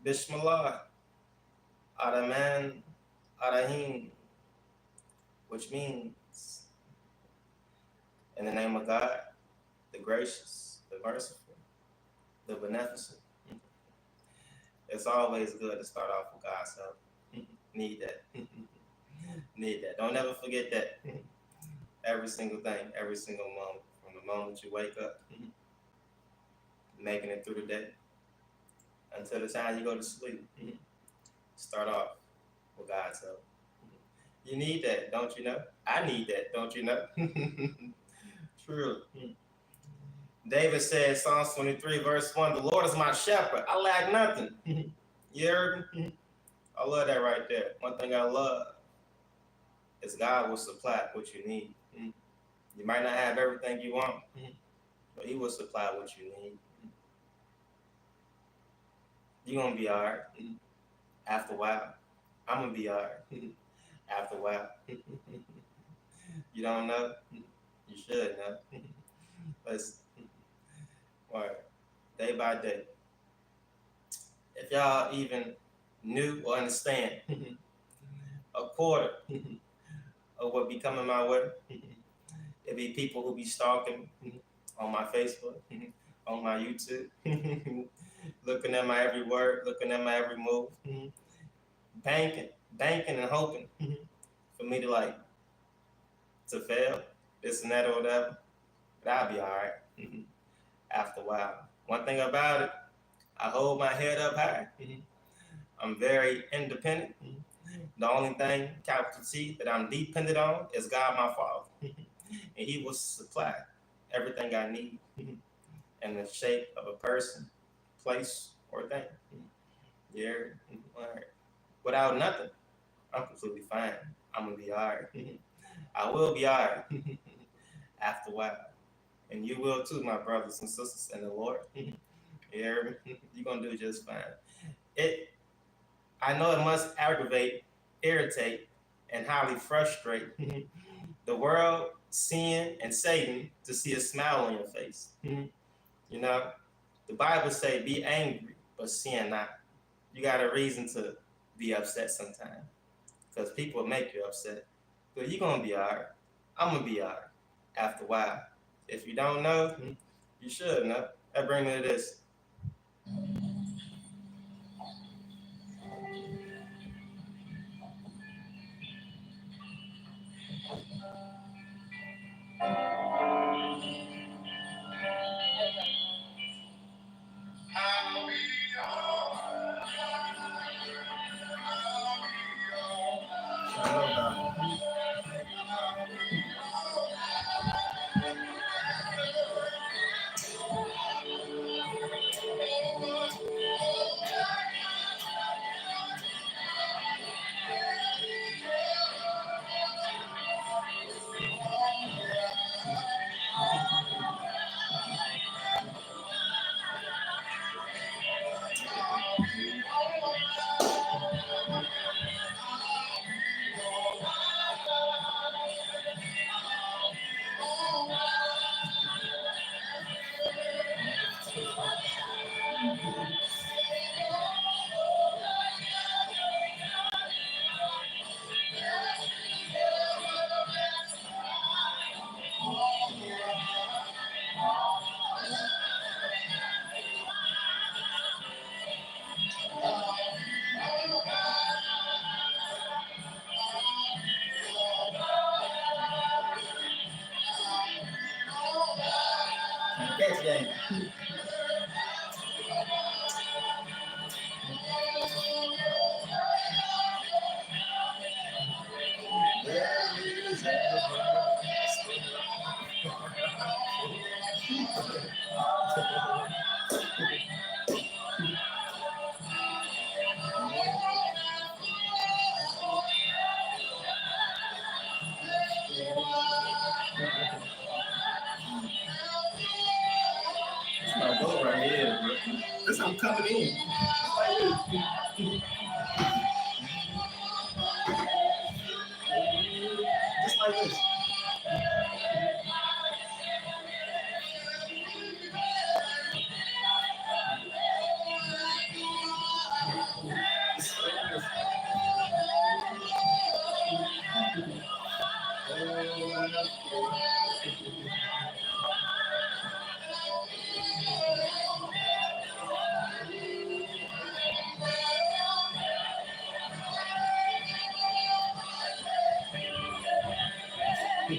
Bismillah, Araman, Arahim, which means in the name of God, the gracious, the merciful, the beneficent. It's always good to start off with God's help. Need that. Need that. Don't ever forget that. Every single thing, every single moment, from the moment you wake up, making it through the day, until the time you go to sleep. Start off with God's help. You need that, don't you know? I need that, don't you know? True. David said, Psalms 23, verse 1, the Lord is my shepherd. I lack nothing. You heard me? I love that right there. One thing I love is God will supply what you need. You might not have everything you want, but He will supply what you need. You're going to be all right. After a while, I'm going to be all right. After a while. You don't know? You should know. Listen. All right. Day by day. If y'all even knew or understand a quarter of what be coming my way, it'd be people who be stalking on my Facebook, on my YouTube, looking at my every word, looking at my every move, banking and hoping for me to fail, this and that or whatever. But I'll be all right after a while. One thing about it, I hold my head up high. I'm very independent. The only thing, capital T, that I'm dependent on is God, my Father. And He will supply everything I need in the shape of a person, place, or thing. Yeah. All right. Without nothing, I'm completely fine. I'm going to be all right. I will be all right after a while. And you will too, my brothers and sisters in the Lord. Yeah, you're going to do just fine. I know it must aggravate, irritate, and highly frustrate the world, sin, and Satan to see a smile on your face. You know, the Bible say, be angry, but sin not. You got a reason to be upset sometimes, because people make you upset. But you're going to be all right. I'm going to be all right after a while. If you don't know, you should know. That brings me to this. Y'all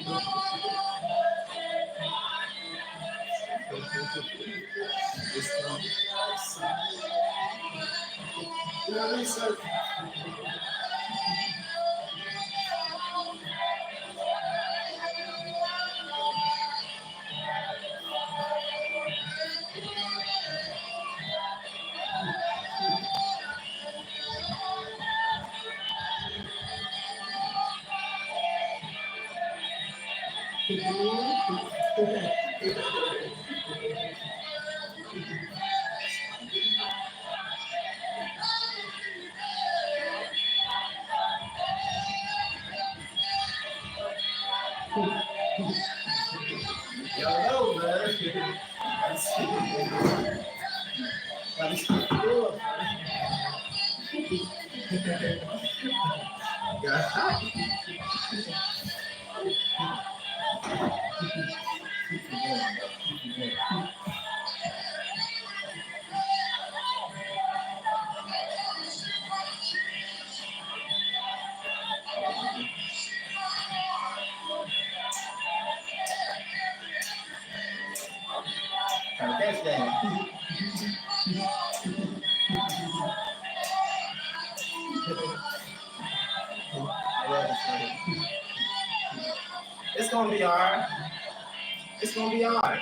know, man. That's cool. Yeah. Trying to catch that. It's gonna be alright. It's gonna be alright.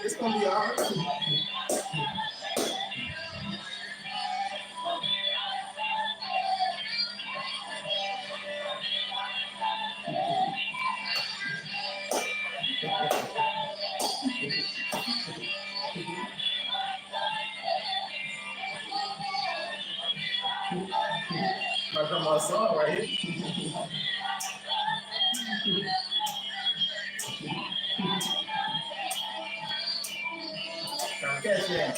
It's gonna be alright. My grandma's song right here. Trying to catch that.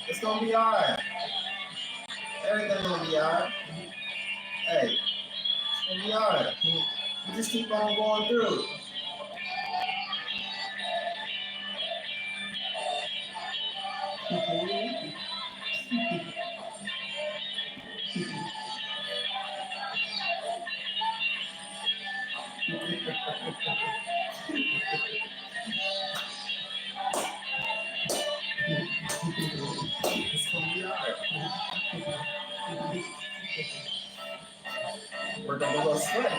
It's gonna be alright. Everything's gonna be alright. Hey, it's gonna be alright. You just keep on going through. It's gonna be alright. We're gonna go sweat.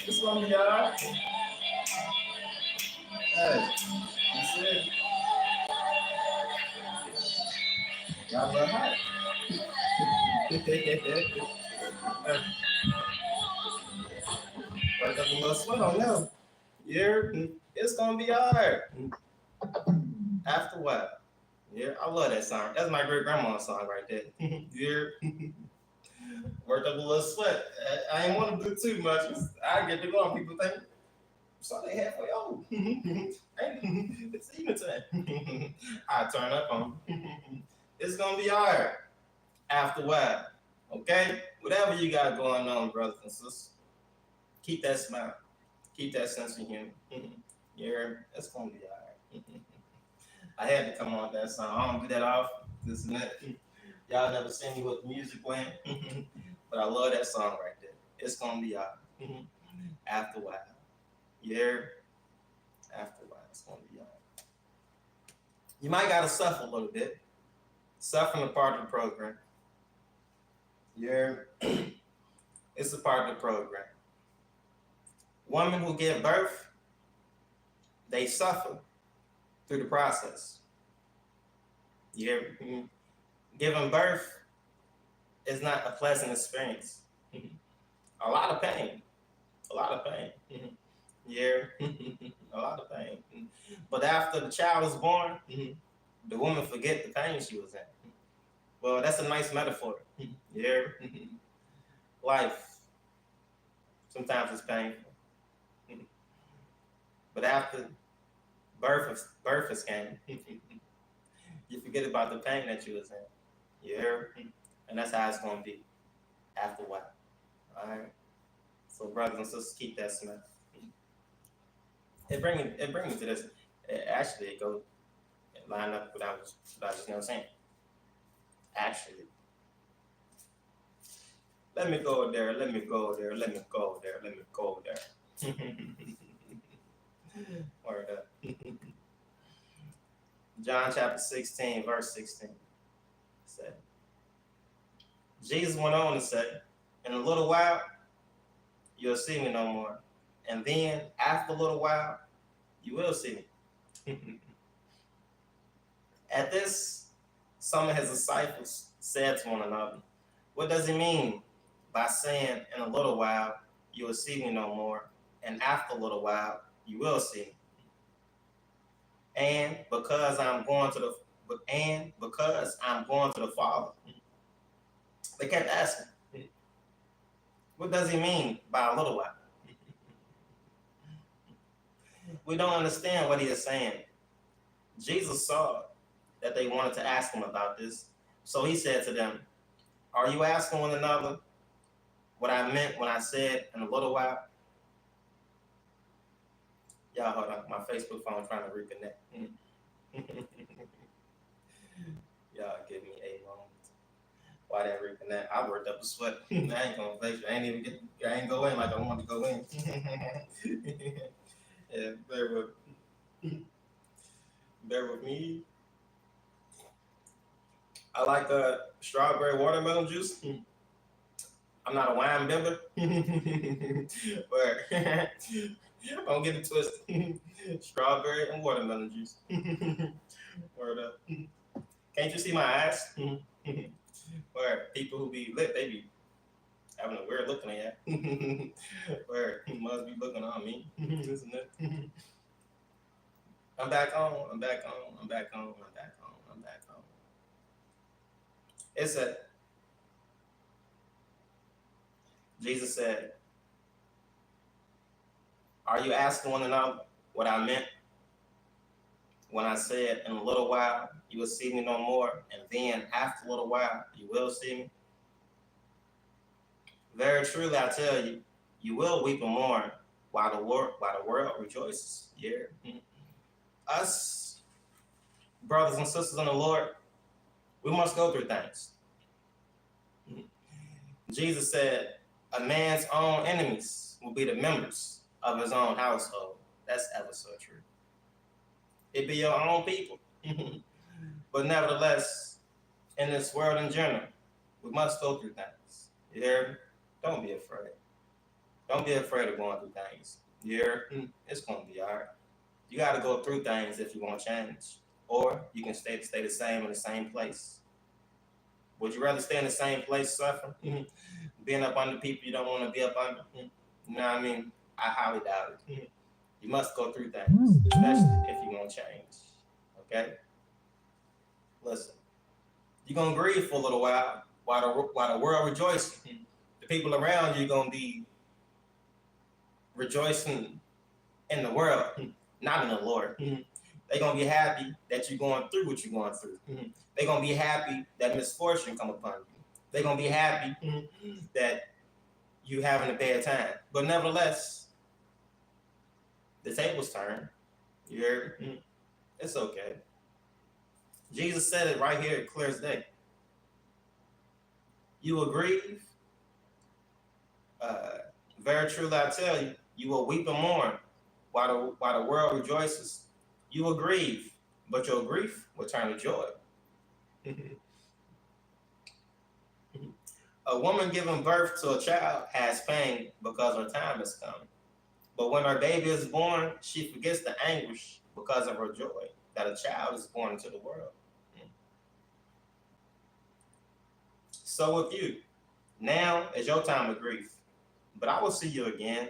It's gonna be alright. Hey, that's it. Y'all love hot. Work up a little sweat on them. Yeah, it's gonna be alright. After what? Yeah, I love that song. That's my great grandma's song right there. Yeah, worked up a little sweat. I ain't want to do too much. I get to go and people think, so they halfway old. It's evening time. I turn up on. It's gonna be alright. After what? Okay? Whatever you got going on, brothers and sisters, keep that smile. Keep that sense of humor. Yeah, it's gonna be alright. I had to come on that song. I don't do that often. This and that. Y'all never seen me with the music playing. But I love that song right there. It's gonna be alright. After a while. Yeah. After a while, it's gonna be alright. You might gotta suffer a little bit. Suffering a part of the program. Yeah. It's a part of the program. Women who give birth, they suffer through the process. Yeah, giving birth is not a pleasant experience. A lot of pain. A lot of pain. Yeah, a lot of pain. But after the child is born, the woman forget the pain she was in. Well, that's a nice metaphor. Yeah, life sometimes it's painful, but after birth is came, you forget about the pain that you was in. Yeah, and that's how it's gonna be after a while. All right. So brothers and sisters, keep that smell. It brings me to this. Actually, it goes line up with what I was just saying. Actually, let me go there. Let me go there. Let me go there. Let me go there. Word up. John chapter 16, verse 16 said, Jesus went on and said, in a little while, you'll see me no more. And then after a little while, you will see me. At this, some of his disciples said to one another, what does he mean by saying in a little while, you will see me no more, and after a little while, you will see me? And because I'm going to the Father. They kept asking, what does he mean by a little while? We don't understand what he is saying. Jesus saw that they wanted to ask him about this. So he said to them, are you asking one another what I meant when I said in a little while? Y'all hold on, my Facebook phone trying to reconnect. Y'all give me a moment. Why didn't reconnect? I worked up a sweat. I ain't gonna face you. I ain't go in like I wanted to go in. Yeah, bear with me. I like strawberry watermelon juice. I'm not a wine bibber, but don't get it twisted. Strawberry and watermelon juice. Word up. Can't you see my eyes? Where people who be lit, they be having a weird looking at. Where must be looking on me, isn't it? I'm back on. I'm back on. I'm back on. I'm back on. I'm back on. It said, Jesus said, are you asking one another what I meant when I said in a little while you will see me no more, and then after a little while you will see me? Very truly I tell you, you will weep and mourn while the world rejoices. Yeah. Us, brothers and sisters in the Lord, we must go through things. Jesus said, a man's own enemies will be the members of his own household. That's ever so true. It be your own people. But nevertheless, in this world in general, we must go through things. You hear me? Don't be afraid. Don't be afraid of going through things. You hear? It's going to be all right. You got to go through things if you want change. Or you can stay the same in the same place. Would you rather stay in the same place suffering? Being up under people you don't want to be up under? You know what I mean? I highly doubt it. You must go through things, especially if you want change. Okay? Listen. You're going to grieve for a little while the world rejoices. The people around you are going to be rejoicing in the world, not in the Lord. They're going to be happy that you're going through what you're going through. They're going to be happy that misfortune come upon you. They're going to be happy that you having a bad time. But nevertheless, the tables turn. You heard? It's okay. Jesus said it right here, clear as day. You will grieve. Very truly I tell you, you will weep and mourn while the world rejoices. You will grieve, but your grief will turn to joy. A woman giving birth to a child has pain because her time is coming. But when her baby is born, she forgets the anguish because of her joy that a child is born into the world. So with you, now is your time of grief. But I will see you again,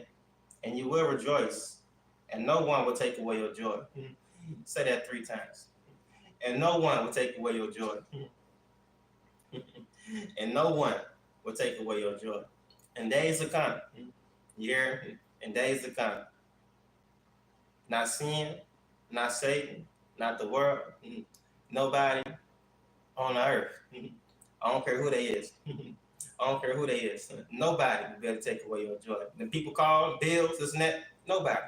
and you will rejoice, and no one will take away your joy. Say that 3 times. And no one will take away your joy. And no one will take away your joy. And days to come. You hear? And days to come. Not sin, not Satan, not the world, nobody on the earth. I don't care who they is. I don't care who they is. Nobody will be able to take away your joy. The people call bills, this and that, nobody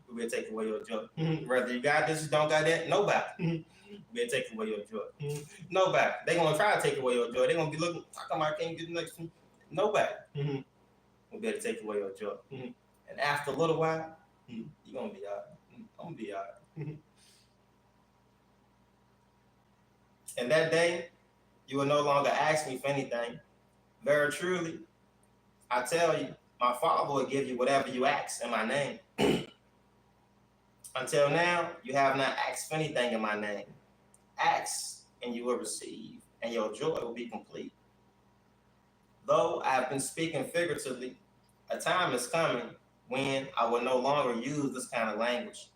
will be able to take away your joy. Whether you got this, you don't got that, nobody will be able to take away your joy. Nobody. They're going to try to take away your joy. They're going to be looking, how come I can't get the next one? Nobody will be able to take away your joy. And after a little while, you're going to be all right. I'm going to be all right. And that day, you will no longer ask me for anything. Very truly, I tell you, my Father will give you whatever you ask in my name. Until now, you have not asked for anything in my name. Ask, and you will receive, and your joy will be complete. Though I have been speaking figuratively, a time is coming when I will no longer use this kind of language,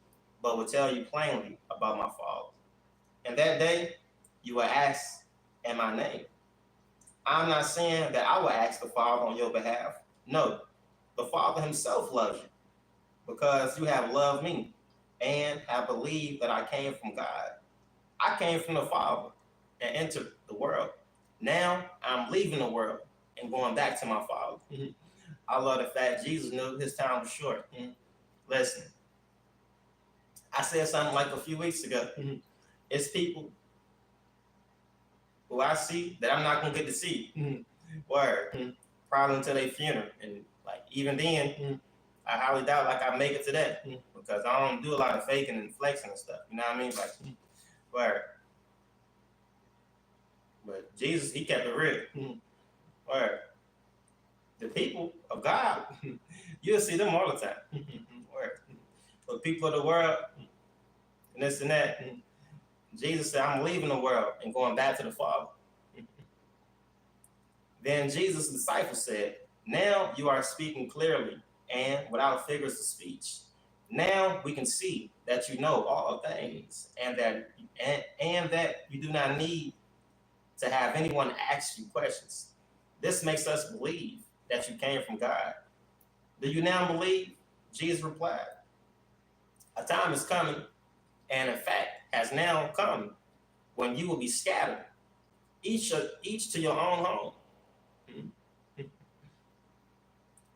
but will tell you plainly about my Father. And that day, you will ask in my name. I'm not saying that I will ask the Father on your behalf. No, the Father himself loves you because you have loved me and have believed that I came from God. I came from the Father and entered the world. Now I'm leaving the world and going back to my Father. I love the fact Jesus knew his time was short. Listen, I said something like a few weeks ago. It's people who I see that I'm not gonna get to see. Word. Probably until their funeral. And like even then, I highly doubt like I make it to that. Because I don't do a lot of faking and flexing and stuff. You know what I mean? Like word. But Jesus, he kept it real. Word. The people of God, you'll see them all the time. Word. But people of the world, and this and that, Jesus said, I'm leaving the world and going back to the Father. Then Jesus' disciples said, now you are speaking clearly and without figures of speech. Now we can see that you know all things and that you do not need to have anyone ask you questions. This makes us believe that you came from God. Do you now believe? Jesus replied, a time is coming, and in fact has now come, when you will be scattered, each to your own home.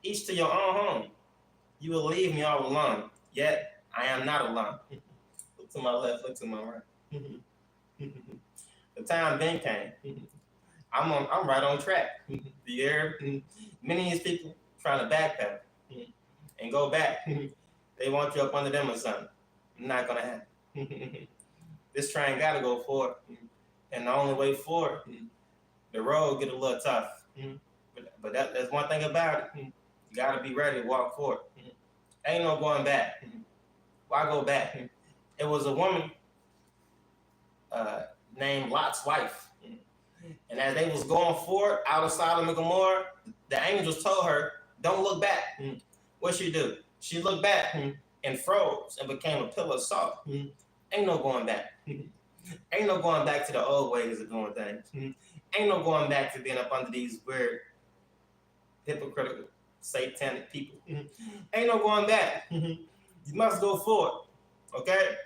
Each to your own home. You will leave me all alone, yet I am not alone. Look to my left, look to my right. The time then came. I'm right on track. The year, many of these people trying to backpedal and go back. They want you up under them or something. Not gonna happen. This train gotta go forward, and the only way forward, the road get a little tough. But that's one thing about it. You gotta be ready to walk forward. Ain't no going back. Why go back? It was a woman named Lot's wife. And as they was going forward out of Sodom and Gomorrah, the angels told her, don't look back. What she do? She looked back and froze and became a pillar of salt. Ain't no going back. Ain't no going back to the old ways of doing things. Ain't no going back to being up under these weird, hypocritical, satanic people. Ain't no going back. You must go forward. Okay?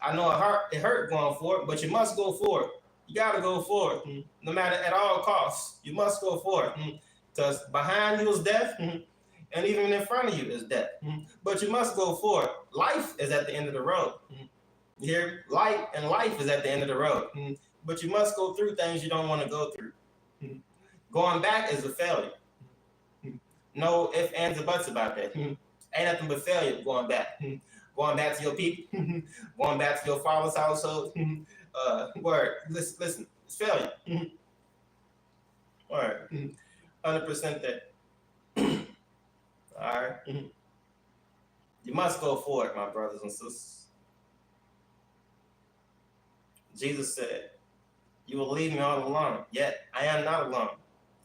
I know it hurt going forward, but you must go forward. You gotta go forward. No matter at all costs. You must go forward. Because behind you is death, and even in front of you is death. But you must go forward. Life is at the end of the road. You hear? Light and life is at the end of the road. But you must go through things you don't want to go through. Going back is a failure. No ifs, ands, or buts about that. Ain't nothing but failure going back. Going back to your people. Going back to your father's household. Word. Listen, it's failure. Word. 100% that. All right. You must go forward, my brothers and sisters. Jesus said, "You will leave me all alone, yet I am not alone,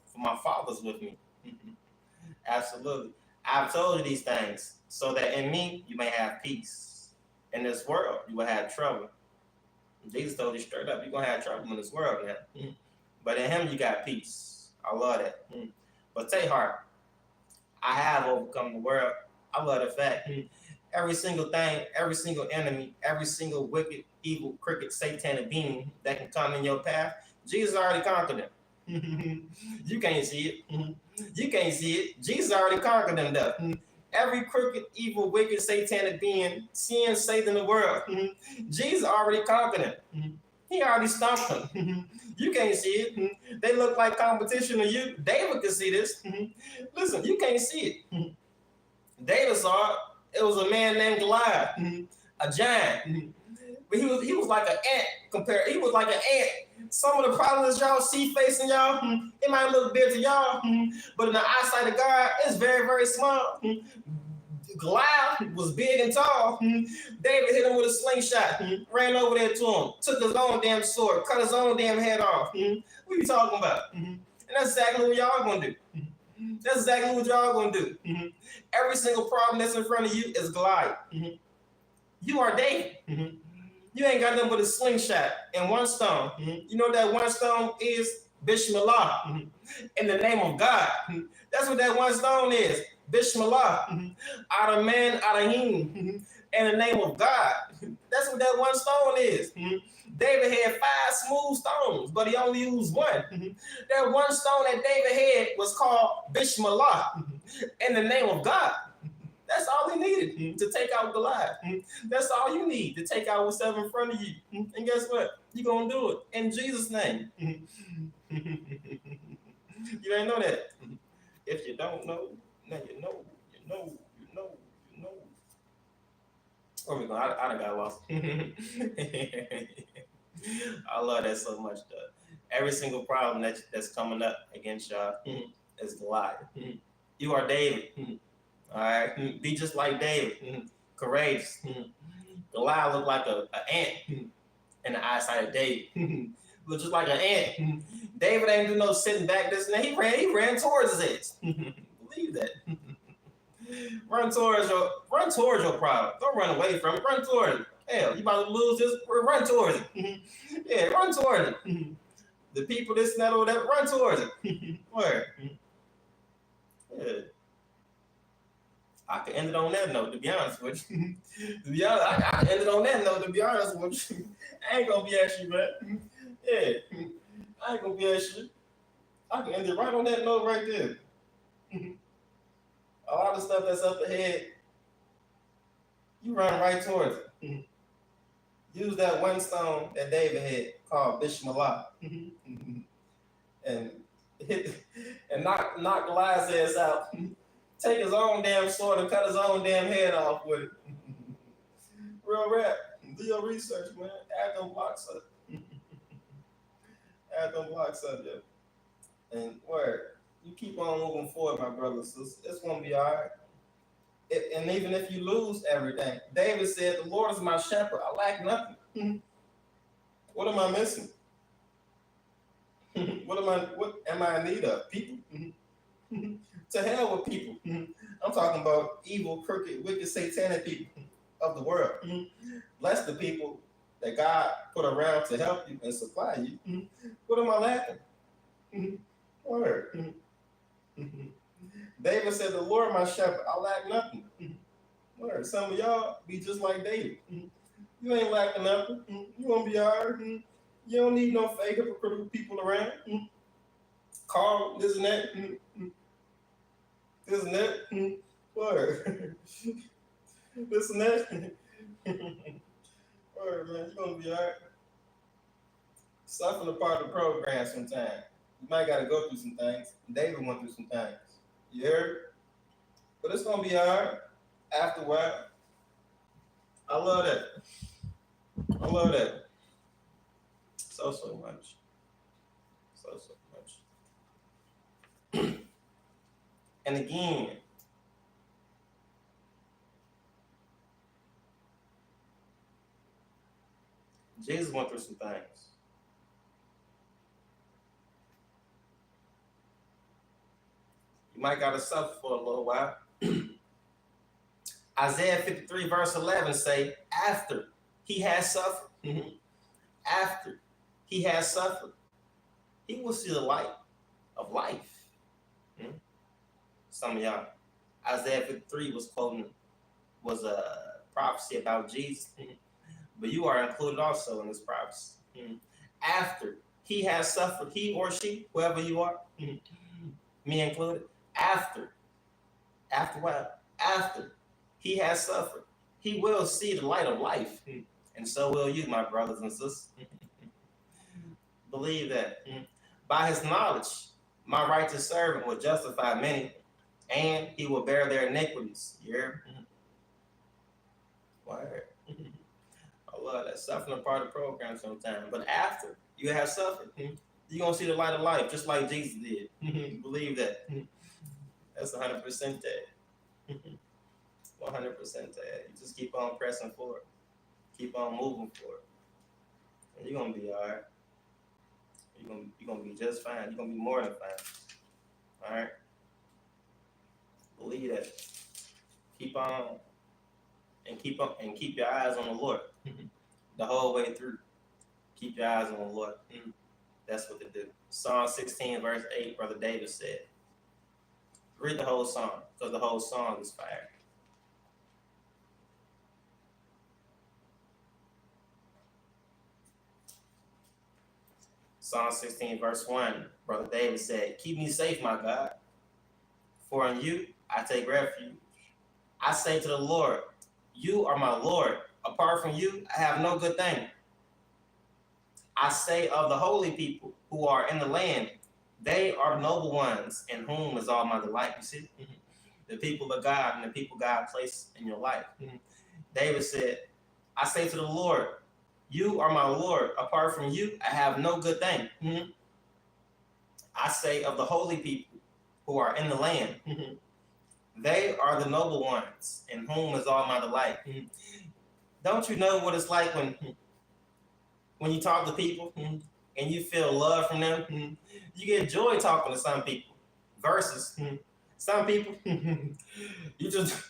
for my Father's with me." Absolutely. I've told you these things so that in me you may have peace. In this world you will have trouble. Jesus told you straight up, you're going to have trouble in this world now. But in him you got peace. I love that. But take heart. I have overcome the world. I love the fact. Every single thing, every single enemy, every single wicked, evil, crooked, satanic being that can come in your path, Jesus already conquered them. You can't see it. You can't see it. Jesus already conquered them though. Every crooked, evil, wicked, satanic being, sin, Satan in the world, Jesus already conquered them. He already stomped them. You can't see it. They look like competition to you. David can see this. Listen, you can't see it. David saw it. It was a man named Goliath, a giant. But he was like an ant he was like an ant. Some of the problems y'all see facing y'all, it might look big to y'all, but in the eyesight of God, it's very, very small. Goliath was big and tall. David hit him with a slingshot, ran over there to him, took his own damn sword, cut his own damn head off. What are you talking about? And that's exactly what y'all gonna do. That's exactly what y'all gonna do. Every single problem that's in front of you is Goliath. You are David. You ain't got nothing but a slingshot and one stone. You know what that one stone is? Bismillah. In the name of God. That's what that one stone is. Bismillah. Out of man, out of him. In the name of God. That's what that one stone is. David had 5 smooth stones, but he only used one. That one stone that David had was called Bismillah. In the name of God. That's all he needed to take out Goliath. That's all you need to take out what's up in front of you. And guess what? You're going to do it in Jesus' name. You didn't know that. If you don't know, now you know, you know, you know, you know. Oh, my God, I done got lost. I love that so much, though. Every single problem that's coming up against y'all is Goliath. You are David. All right, be just like David, courageous. Goliath looked like an ant in the eyesight of David. Looked just like an ant. David ain't do no sitting back this and that. He ran towards his ass. Believe that. Run towards your problem. Don't run away from it. Run towards it. Hell, you about to lose this? Run towards it. Yeah, run towards it. The people, this and that or that, run towards it. Where? Yeah. I can end it on that note, to be honest with you. To be honest, I can end it on that note, to be honest with you. I ain't gonna be at you, man. Yeah, I ain't gonna be at you. I can end it right on that note right there. A lot of stuff that's up ahead, you run right towards it. Use that one stone that David had called Bismillah. And knock Goliath's ass out. Take his own damn sword and cut his own damn head off with it. Real rap. Do your research, man. Add them blocks up. Add them blocks up, yeah. And word, you keep on moving forward, my brothers. It's gonna be all right. And even if you lose everything, David said, "The Lord is my shepherd. I lack nothing." What am I missing? What am I in need of? People. To hell with people. I'm talking about evil, crooked, wicked, satanic people of the world. Bless the people that God put around to help you and supply you. What am I lacking? Word. David said, "The Lord my shepherd, I lack nothing." Word. Some of y'all be just like David. You ain't lacking nothing. You gonna be all right. You don't need no fake hypocritical people around. Carl, this and that. This and that. Word. This and that. Word, man. You're going to be all right. Suffering a part of the program sometimes. You might got to go through some things. David went through some things. You heard? But it's going to be all right after a while. I love that. I love that. So much. So much. And again, Jesus went through some things. You might got to suffer for a little while. Isaiah 53 verse 11 say, after he has suffered, after he has suffered, he will see the light of life. Some of y'all, Isaiah 53 was a prophecy about Jesus, but you are included also in this prophecy. After he has suffered, he or she, whoever you are, me included, after he has suffered, he will see the light of life, and so will you, my brothers and sisters. Believe that. By his knowledge, my righteous servant will justify many, and he will bear their iniquities. Yeah. Word. I love that. Suffering a part of the program sometimes. But after you have suffered, you're going to see the light of life, just like Jesus did. Believe that. That's 100% that. 100% that. You just keep on pressing forward. Keep on moving forward. And you're going to be all right. You're gonna be just fine. You're gonna be more than fine. All right. Believe that. Keep on and keep your eyes on the Lord the whole way through. Keep your eyes on the Lord. That's what to do. Psalm 16 verse 8, Brother David said. Read the whole song, because the whole song is fire. Psalm 16 verse 1, Brother David said, keep me safe, my God, for in you I take refuge. I say to the Lord, you are my Lord. Apart from you, I have no good thing. I say of the holy people who are in the land, they are the noble ones in whom is all my delight. You see? The people of God and the people God placed in your life. David said, I say to the Lord, you are my Lord. Apart from you, I have no good thing. I say of the holy people who are in the land, they are the noble ones in whom is all my delight. Don't you know what it's like when you talk to people and you feel love from them? You get joy talking to some people versus some people you just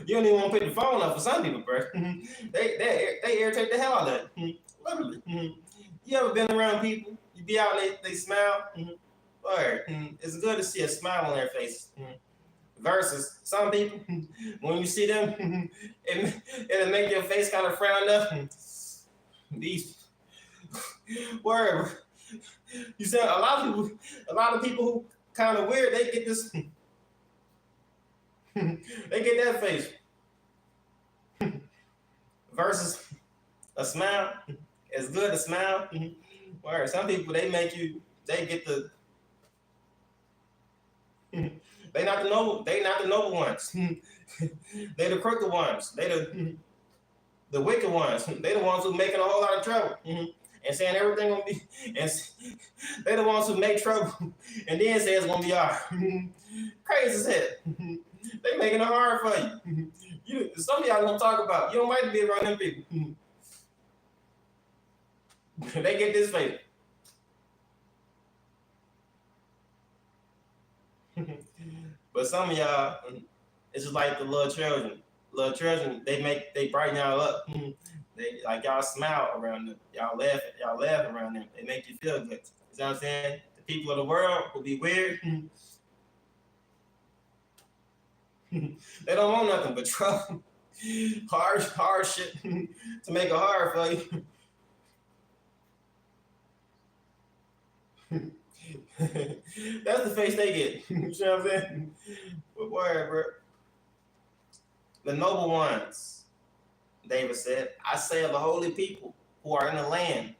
you don't even want to pick the phone up for some people, bro. They irritate the hell out of it. Literally. You ever been around people? You be out and they smile. Word. It's good to see a smile on their face. Versus some people, when you see them, it'll make your face kind of frown up. These word. You said a lot of people who kind of weird, they get this. They get that face. Versus a smile. It's good to smile. Word. Some people they get the. They not the noble ones. They the crooked ones. They the wicked ones. They the ones who making a whole lot of trouble. And saying everything gonna be, and they the ones who make trouble, and then say it's gonna be all right. Crazy as hell. They making it hard for you. Some of y'all gonna talk about. You don't like to be around them people. They get this face. But some of y'all, it's just like the little children. Little children, they brighten y'all up. They like y'all smile around them. Y'all laugh around them. They make you feel good. You know what I'm saying? The people of the world will be weird. They don't want nothing but trouble. Hard shit to make it hard for you. That's the face they get. You know what I'm saying? But word, bro. The noble ones, David said, I say of the holy people who are in the land,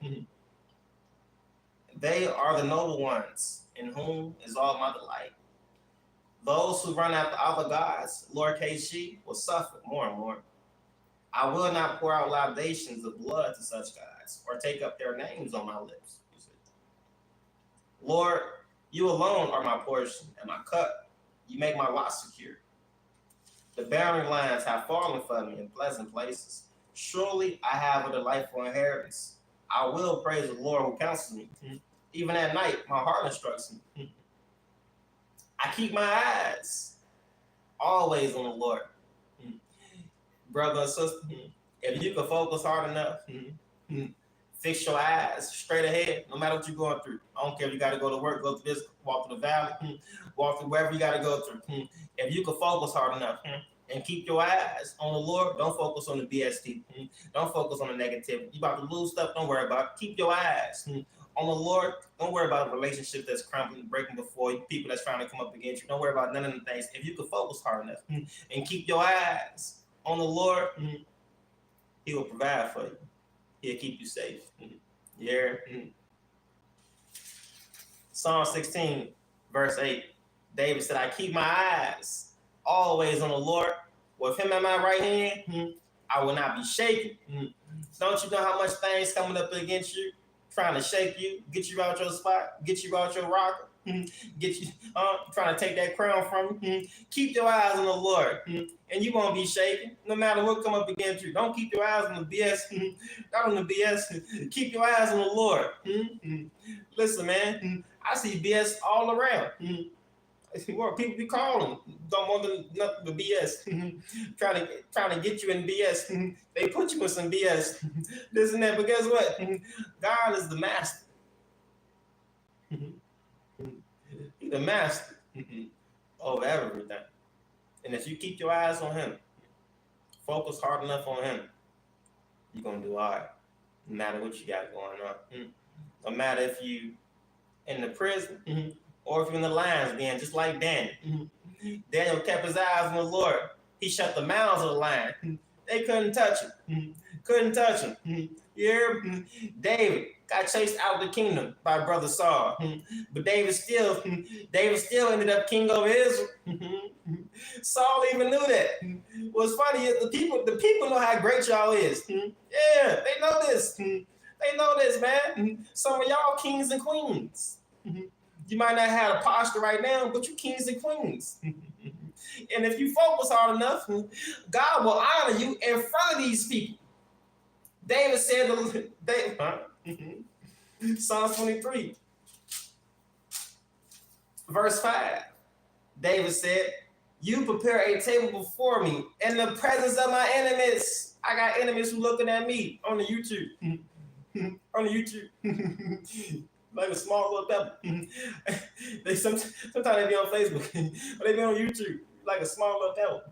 they are the noble ones in whom is all my delight. Those who run after other gods, lowercase g, will suffer more and more. I will not pour out libations of blood to such gods or take up their names on my lips. Lord, you alone are my portion and my cup. You make my lot secure. The barren lands have fallen for me in pleasant places. Surely I have a delightful inheritance. I will praise the Lord who counsels me. Even at night, my heart instructs me. I keep my eyes always on the Lord. Brother and sister, if you can focus hard enough, fix your eyes straight ahead, no matter what you're going through. I don't care if you got to go to work, go through this, walk through the valley, walk through wherever you got to go through. If you can focus hard enough and keep your eyes on the Lord, don't focus on the BST. Don't focus on the negativity. You about to lose stuff, don't worry about it. Keep your eyes on the Lord. Don't worry about a relationship that's crumbling, breaking before you, people that's trying to come up against you. Don't worry about none of the things. If you can focus hard enough and keep your eyes on the Lord, He will provide for you. He'll keep you safe. Yeah. Psalm 16, verse 8. David said, I keep my eyes always on the Lord. With him at my right hand, I will not be shaken. Don't you know how much things coming up against you, trying to shake you, get you out your spot, get you out your rocker, get you trying to take that crown from you? Keep your eyes on the Lord, and you won't be shaken no matter what come up against you. Don't keep your eyes on the BS, not on the BS. Keep your eyes on the Lord. Listen, man, I see BS all around. People be calling, don't want nothing but BS, trying to get you in BS. They put you in some BS, this and that. But guess what? God is the master. He's the master of everything. And if you keep your eyes on Him, focus hard enough on Him, you're gonna do all right. No matter what you got going on. No matter if you in the prison. Or if you're in the lions den, just like Daniel. Daniel kept his eyes on the Lord. He shut the mouths of the lion. They couldn't touch him. Couldn't touch him. You hear? David got chased out of the kingdom by brother Saul. But David still ended up king over Israel. Saul even knew that. What's funny is the people know how great y'all is. Yeah, they know this. They know this, man. Some of y'all kings and queens. You might not have a posture right now, but you kings and queens. And if you focus hard enough, God will honor you in front of these people. David said, Psalm 23, verse 5. David said, you prepare a table before me in the presence of my enemies. I got enemies who looking at me on the YouTube. On the YouTube. Like a small little pebble. They sometimes they be on Facebook, but they be on YouTube like a small little pebble.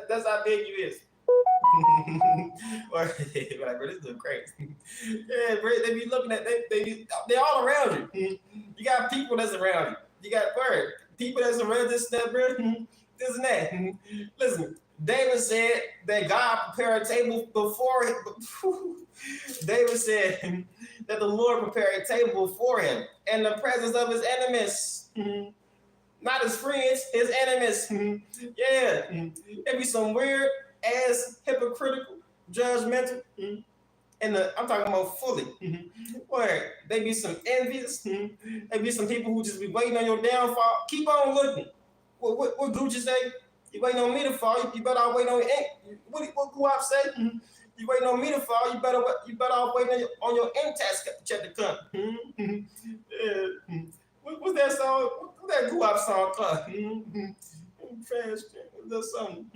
That's how big you is. Or like, bro, this is crazy. Yeah, bro, they be looking at they all around you. You got people that's around you. You got people that's around this, that, bro, this and that. Listen, David said that God prepared a table before him. David said that the Lord prepared a table before him in the presence of his enemies. Not his friends, his enemies. Yeah. There be some weird ass, hypocritical, judgmental. And I'm talking about fully. Where they be some envious. They be some people who just be waiting on your downfall. Keep on looking. What Gucci say? You waiting on me to fall? You better off waiting on your ink. What Guap say? You waiting on me to fall? You better off waiting on your ink tax check to come. Yeah. What's that song? What's that Guap song called? Trash. What's that song?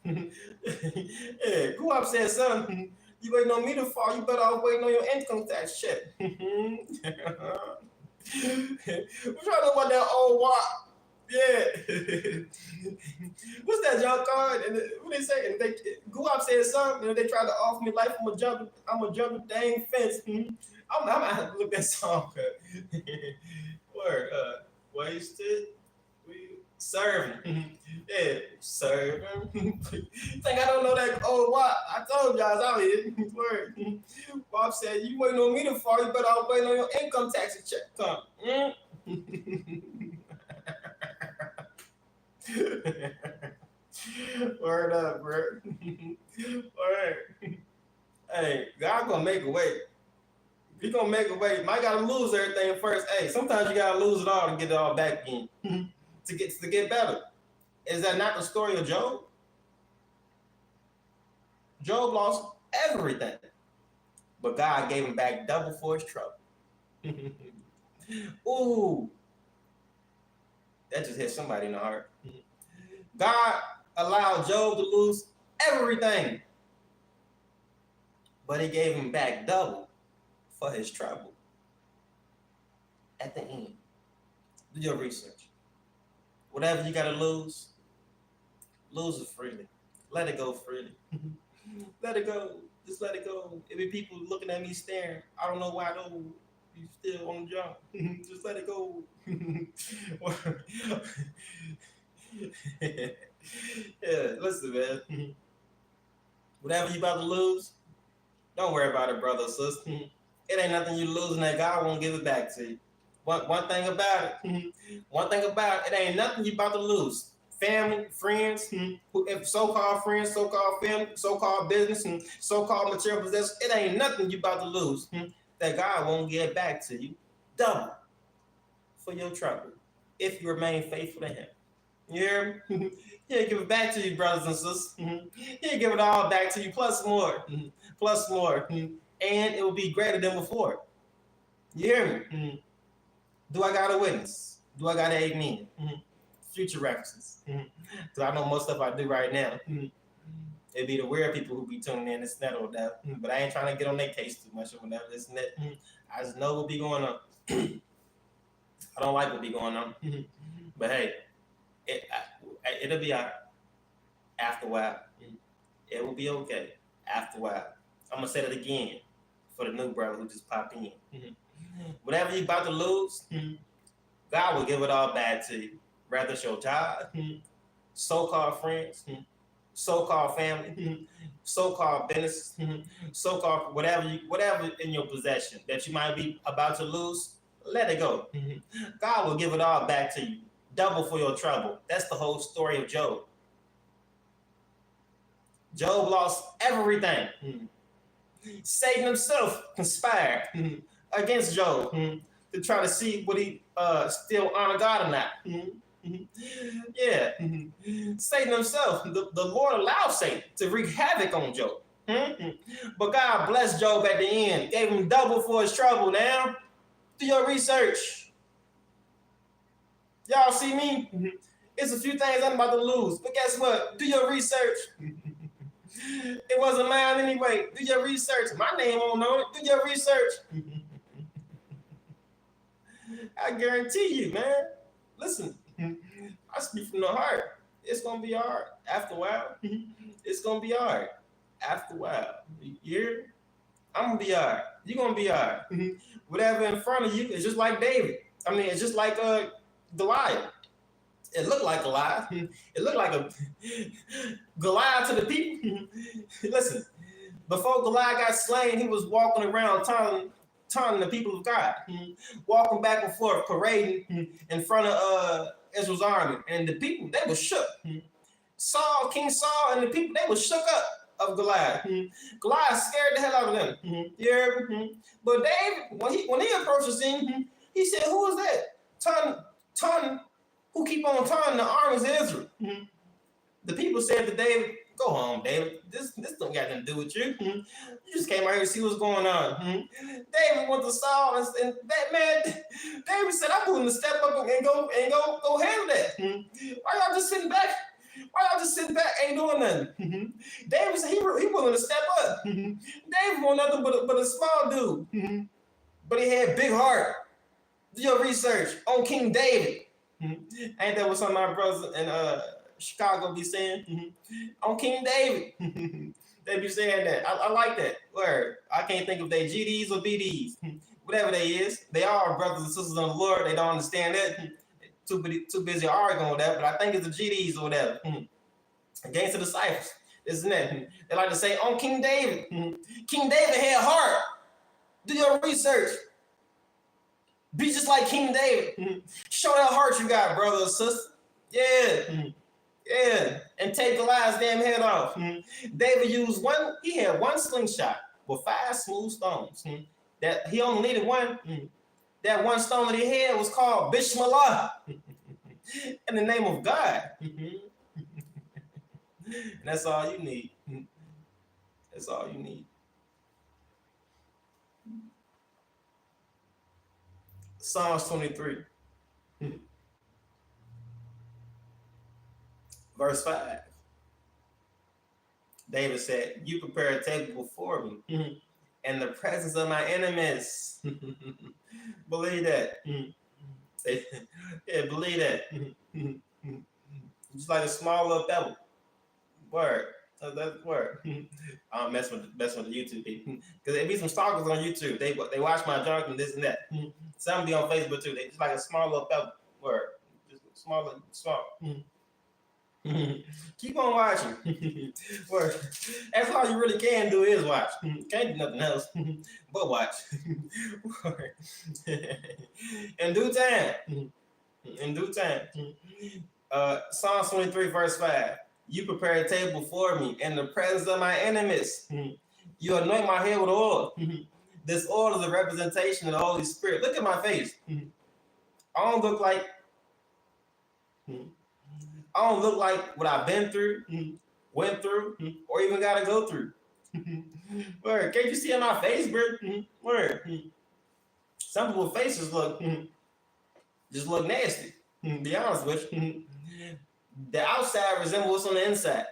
Yeah, Guap said something. You waiting on me to fall? You better off waiting on your income tax check. What y'all know about that old WAP? Yeah. What's that junk card? And what they say? And Guap said something, and they tried to offer me life. I'm gonna jump the dang fence. I'm gonna have to look that song up. Word, wasted. Serving. Yeah, serving. Think I don't know that old WAP? I told y'all I was out here. Word. Bob said, you waiting on me to fall, you better off waiting on your income tax check come. Word up, bro. Word. Hey, God gonna make a way. He gonna make a way. Might gotta lose everything first. Hey, sometimes you gotta lose it all to get it all back again. to get better. Is that not the story of Job? Job lost everything, but God gave him back double for his trouble. Ooh, that just hit somebody in the heart. God allowed Job to lose everything, but he gave him back double for his trouble. At the end, do your research. Whatever you gotta lose it freely. Let it go freely. Let it go. Just let it go. It be people looking at me staring. I don't know why though. You still on the job. Just let it go. Yeah, listen, man. Whatever you about to lose, don't worry about it, brother or sister. It ain't nothing you losing that God won't give it back to you. One thing about it ain't nothing you about to lose. Family, friends, so-called friends, so-called family, so-called business, and so-called material possessions, it ain't nothing you about to lose that God won't give back to you. Double for your trouble if you remain faithful to him. Yeah, he'll give it back to you, brothers and sisters. He'll give it all back to you, plus more, and it will be greater than before. You hear me? Do I got a witness? Do I got an amen? Future references. So I know most stuff I do right now. It'd be the weird people who be tuning in, this and that or that. But I ain't trying to get on their case too much or whatever, this and that. I just know what be going on. I don't like what be going on. But hey, it'll be all right. After a while. It will be okay. After a while. I'm going to say that again for the new brother who just popped in. Whatever you about to lose, God will give it all back to you. Whether it's your job, so-called friends, so-called family, so-called business, so-called whatever in your possession that you might be about to lose, let it go. God will give it all back to you. Double for your trouble. That's the whole story of Job. Job lost everything. Satan himself conspired against Job to try to see would he still honor God or not. Yeah, Satan himself, the Lord allowed Satan to wreak havoc on Job. But God blessed Job at the end, gave him double for his trouble. Now, do your research. Y'all see me? It's a few things I'm about to lose, but guess what? Do your research. It wasn't mine anyway. Do your research. My name won't know it. Do your research. I guarantee you, man. Listen, I speak from the heart. It's gonna be all right. After a while, it's gonna be all right. After a while, you hear? I'm gonna be all right. You're gonna be all right. Whatever in front of you is just like David. I mean, it's just like Goliath. It looked like Goliath. It looked like a Goliath to the people. Listen, before Goliath got slain, he was walking around taunting the people of God, walking back and forth, parading in front of Israel's army. And the people, they were shook. King Saul and the people, they were shook up of Goliath. Goliath scared the hell out of them. Yeah. But David, when he approached the scene, he said, "Who is that? Taunting, who keep on taunting the armies of Israel?" The people said to David, "Go home, David. This don't got nothing to do with you. You just came out here to see what's going on." David went to Saul and that man, David said, "I'm willing to step up and go handle that. Why y'all just sitting back? Ain't doing nothing?" David said he willing to step up. David want nothing but a small dude, but he had big heart. Do your research on King David. Ain't that what some of my brothers in Chicago be saying? On King David. They be saying that. I like that word. I can't think if they GDs or BDs. Whatever they is. They are brothers and sisters in the Lord. They don't understand that. Too busy arguing with that, but I think it's the GDs or whatever. Against the disciples. Isn't it? They like to say on King David. King David had heart. Do your research. Be just like King David. Show that heart you got, brother or sister. Yeah. And take Goliath's damn head off. David used he had one slingshot with 5 smooth stones. That he only needed one. That one stone that he had was called Bismillah, in the name of God. And that's all you need. That's all you need. Psalms 23, verse 5. David said, "You prepare a table before me in the presence of my enemies." Believe that. Yeah, believe that. Just like a small little pebble. Word. That's word. I don't mess with the YouTube people. Because there be some stalkers on YouTube. They watch my junk and this and that. Some be on Facebook too. They just like a small little pebble. Word. Just small. Keep on watching. Word. That's all you really can do is watch. Can't do nothing else but watch. Word. In due time. In due time. Psalms 23 verse 5. You prepare a table before me in the presence of my enemies. You anoint my head with oil. This oil is a representation of the Holy Spirit. Look at my face. I don't look like what I've been through, went through, or even got to go through. Word. Can't you see on my face, bro? Word. Some people's faces just look nasty. Be honest with you. The outside resembles what's on the inside.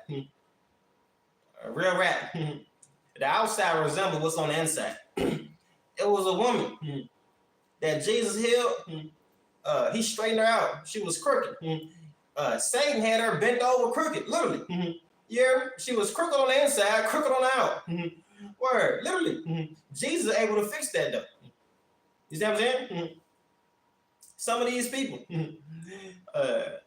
A real rap. The outside resembles what's on the inside. It was a woman that Jesus healed. He straightened her out. She was crooked. Satan had her bent over crooked, literally. Yeah, she was crooked on the inside, crooked on the out. Word, literally. Jesus is able to fix that though. You see what I'm saying? Some of these people,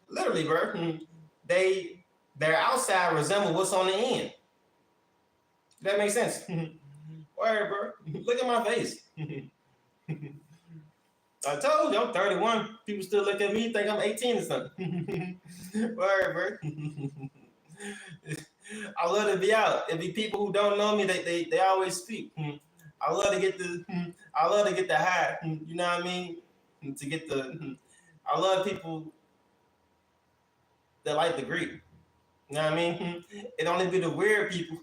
literally, bro, their outside resemble what's on the end. Does that make sense? Word, bro. Look at my face. I told you I'm 31. People still look at me think I'm 18 or something. Word, bro. I love to be out. It be people who don't know me. They always speak. I love to get the high. You know what I mean? I love people that like the greet. You know what I mean? It only be the weird people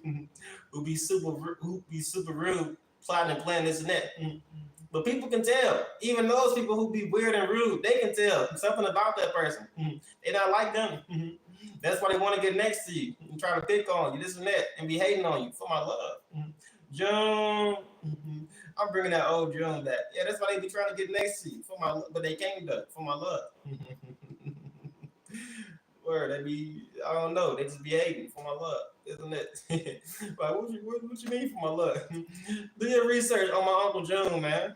who be super rude, plotting and planning this and that. But people can tell. Even those people who be weird and rude, they can tell something about that person. They not like them. That's why they want to get next to you and try to pick on you, this and that, and be hating on you for my love. June. I'm bringing that old June back. Yeah, that's why they be trying to get next to you for my, but they can't do for my love. Word, I don't know, they just be hating for my love, isn't it? Like, what you mean for my love? Do your research on my Uncle June, man.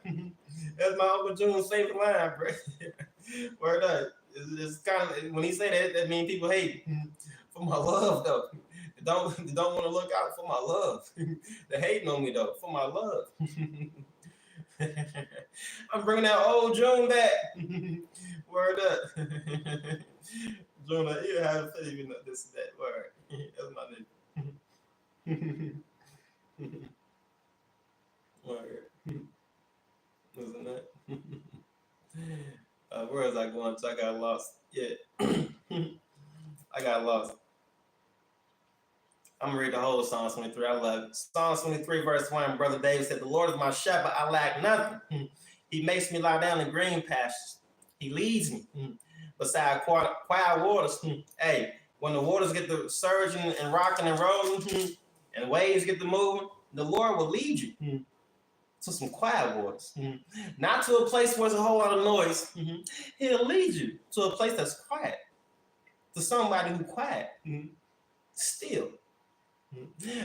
That's my Uncle June's favorite line, bro. Word up. It's kind of, when he say that means people hate for my love, though. They don't want to look out for my love. They're hating on me, though, for my love. I'm bringing that old June back. Word up. June, you have faith, you know, this and that. Word. That's my nigga. Word. Isn't that? Where was I going to? I got lost. Yeah. I got lost. I'm going to read the whole Psalm 23. I love it. Psalm 23, verse 1, Brother David said, "The Lord is my shepherd, I lack nothing. He makes me lie down in green pastures. He leads me beside quiet waters." Hey, when the waters get to surging and rocking and rolling, and waves get to moving, the Lord will lead you to some quiet waters. Not to a place where there's a whole lot of noise. He'll lead you to a place that's quiet. To somebody who's quiet. Still.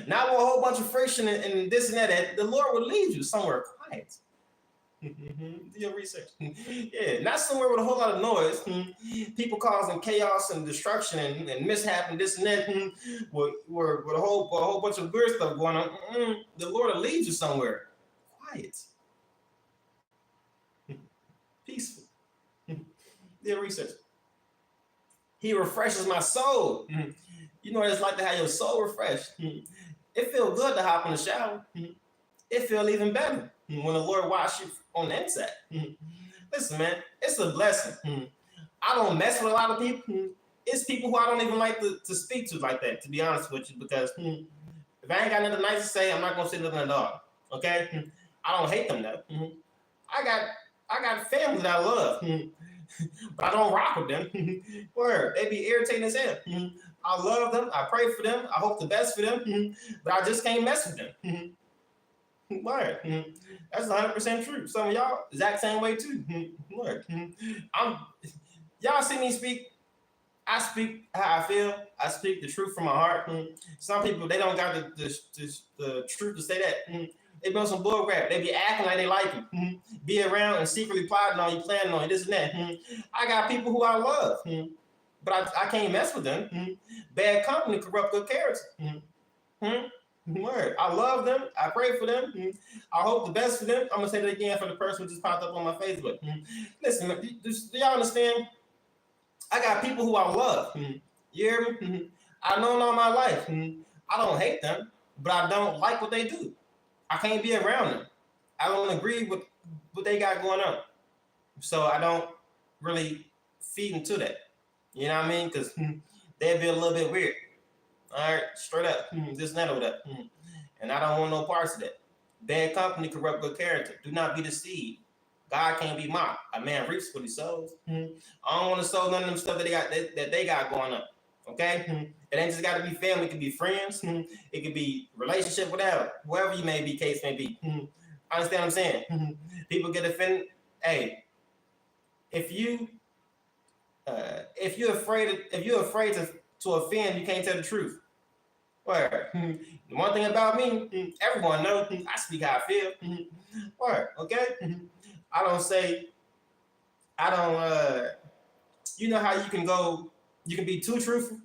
Not with a whole bunch of friction and this and that. The Lord will lead you somewhere quiet. Do your research. Yeah, not somewhere with a whole lot of noise. People causing chaos and destruction and mishap and this and that. With a whole bunch of weird stuff going on. The Lord will lead you somewhere quiet, peaceful. Do your research. He refreshes my soul. You know what it's like to have your soul refreshed. It feels good to hop in the shower. It feels even better when the Lord washes you on the inside. Listen, man, it's a blessing. I don't mess with a lot of people. It's people who I don't even like to speak to like that, to be honest with you, because if I ain't got nothing nice to say, I'm not gonna say nothing at all. Okay? I don't hate them though. I got family that I love, but I don't rock with them. Word, they be irritating as hell. I love them. I pray for them. I hope the best for them, but I just can't mess with them. Word, that's 100% true. Some of y'all exact same way too. Word, y'all see me speak. I speak how I feel. I speak the truth from my heart. Some people, they don't got the truth to say that. They be on some bull crap. They be acting like they like you. Be around and secretly plotting on you, planning on you, this and that. I got people who I love, but I can't mess with them. Bad company corrupt good character. Word. I love them. I pray for them. I hope the best for them. I'm going to say that again for the person who just popped up on my Facebook. Listen, do y'all understand? I got people who I love. You hear me? I know them all my life. I don't hate them, but I don't like what they do. I can't be around them. I don't agree with what they got going on. So I don't really feed into that. You know what I mean? Because they'd be a little bit weird. All right, straight up. This and that over that. And I don't want no parts of that. Bad company corrupt good character. Do not be deceived. God can't be mocked. A man reaps what he sows. I don't want to sow none of them stuff that they got going on. Okay? It ain't just got to be family. It could be friends. It could be relationship, whatever. Whoever you may be, case may be. Understand what I'm saying? People get offended. Hey, if you're afraid to offend, you can't tell the truth. Word. The one thing about me, everyone knows I speak how I feel. Word. Okay? You know how you can be too truthful?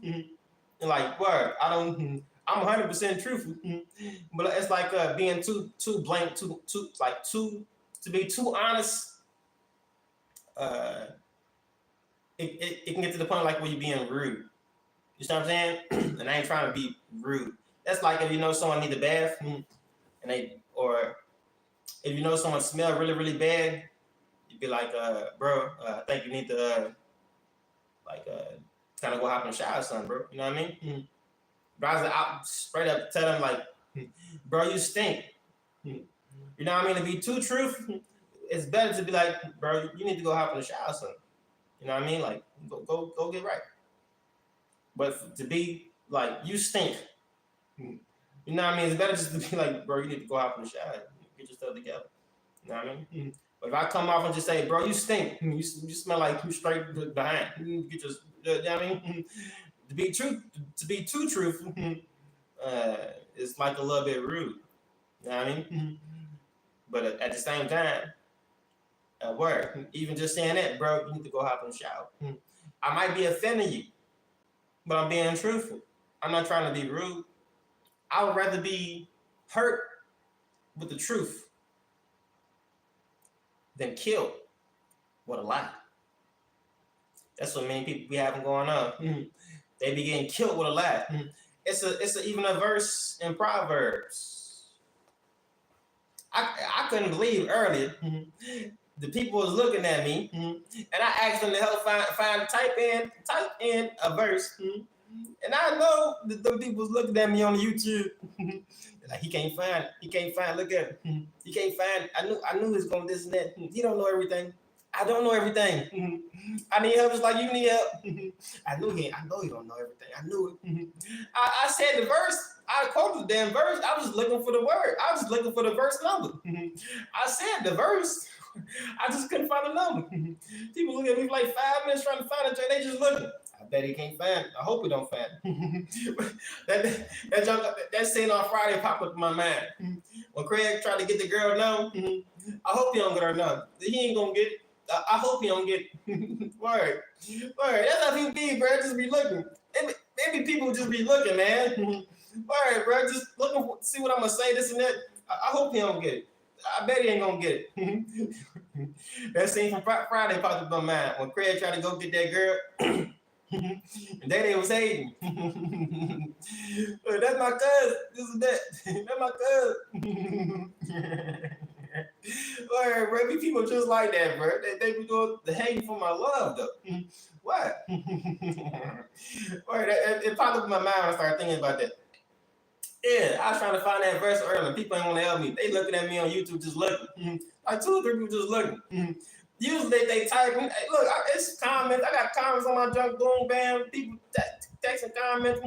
Like, word, I'm 100% truthful. But it's like being too blank, to be too honest. It can get to the point like where you're being rude. You know what I'm saying? And I ain't trying to be rude. That's like if you know someone need a bath, or if you know someone smell really, really bad, you'd be like, bro, I think you need to kind of go hop in the shower or something, bro. You know what I mean? But I straight up tell them like, bro, you stink. You know what I mean? To be too truthful, it's better to be like, bro, you need to go hop in the shower or something. You know what I mean? Like, go get right. But to be like, you stink. You know what I mean? It's better just to be like, bro, you need to go hop in the shower. Get your stuff together. You know what I mean? But if I come off and just say, bro, you stink. You smell like you straight behind. You get your, you know what I mean? To be too truthful, it's like a little bit rude. You know what I mean? But at the same time, at work, even just saying that, bro, you need to go hop in the shower. I might be offending you, but I'm being truthful. I'm not trying to be rude. I would rather be hurt with the truth than killed with a lie. That's what many people be having going on. They be getting killed with a lie. It's even a verse in Proverbs. I couldn't believe earlier. The people was looking at me, and I asked them to help type in a verse, and I know that the people was looking at me on YouTube. Like he can't find. Look at him. He can't find. I knew he was going this and that. He don't know everything. I don't know everything. I need help just like you need help. I know he don't know everything. I knew it. I said the verse. I quoted the damn verse. I was just looking for the word. I was just looking for the verse number. I said the verse. I just couldn't find the number. People look at me for like 5 minutes trying to find it. They just looking. I bet he can't find it. I hope he don't find it. that scene on Friday popped up in my mind. When Craig tried to get the girl number, I hope he don't get her number. He ain't gonna get it. I hope he don't get it. Word. That's how people be, bro. Just be looking. Maybe people just be looking, man. Word, bro. Just looking for, see what I'm gonna say, this and that. I hope he don't get it. I bet he ain't gonna get it. That scene from Friday popped up in my mind when Craig tried to go get that girl. And they was hating. That's my cousin. This is that. That's my cousin. Word, bro. Be people just like that, bro. They be doing the hating for my love, though. What? Word, it popped up in my mind when I started thinking about that. Yeah, I was trying to find that verse earlier. People ain't want to help me. They looking at me on YouTube just looking. Like 2 or 3 people just looking. Usually they typing. Hey, look, it's comments. I got comments on my junk, boom, bam. People texting comments.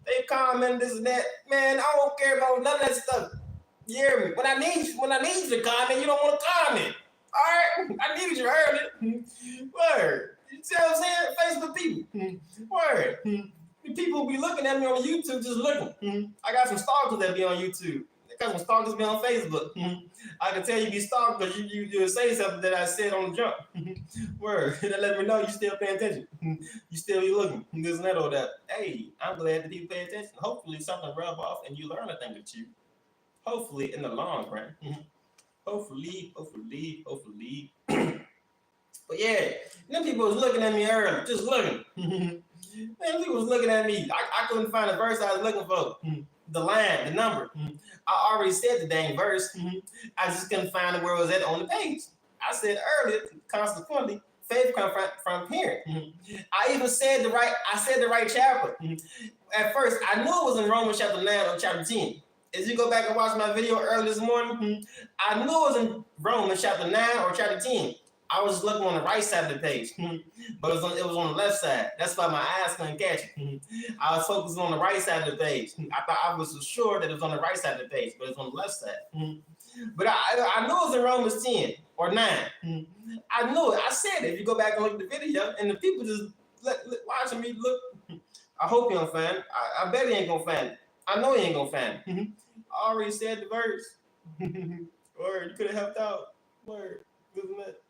They comment this and that. Man, I don't care about none of that stuff. You hear me? When I need you to comment, you don't want to comment. All right? I needed you earlier. Word. You see what I'm saying? Facebook people. Word. People be looking at me on YouTube just looking. I got some stalkers that be on YouTube. I got some stalkers be on Facebook. I can tell you be stalked because you say something that I said on the jump. Word. That let me know you still paying attention. You still be looking. This and that or that. Hey, I'm glad that people pay attention. Hopefully something rub off and you learn a thing or two. Hopefully in the long run. Hopefully. But yeah, them people was looking at me earlier, just looking. Man, people was looking at me. I couldn't find the verse I was looking for. The line, the number. I already said the dang verse. I just couldn't find where it was at on the page. I said earlier, consequently, faith comes from hearing. I even said the right chapter. At first, I knew it was in Romans chapter 9 or chapter 10. As you go back and watch my video earlier this morning, I knew it was in Romans chapter 9 or chapter 10. I was looking on the right side of the page, but it was on the left side. That's why my eyes couldn't catch it. I was focused on the right side of the page. I was sure that it was on the right side of the page, but it's on the left side. But I knew it was in Romans 10 or 9. I knew it. I said it. If you go back and look at the video, and the people just watching me look, I hope you don't find it. I bet he ain't gonna find it. I know he ain't gonna find it. I already said the verse. Word, you could have helped out. Word, isn't it?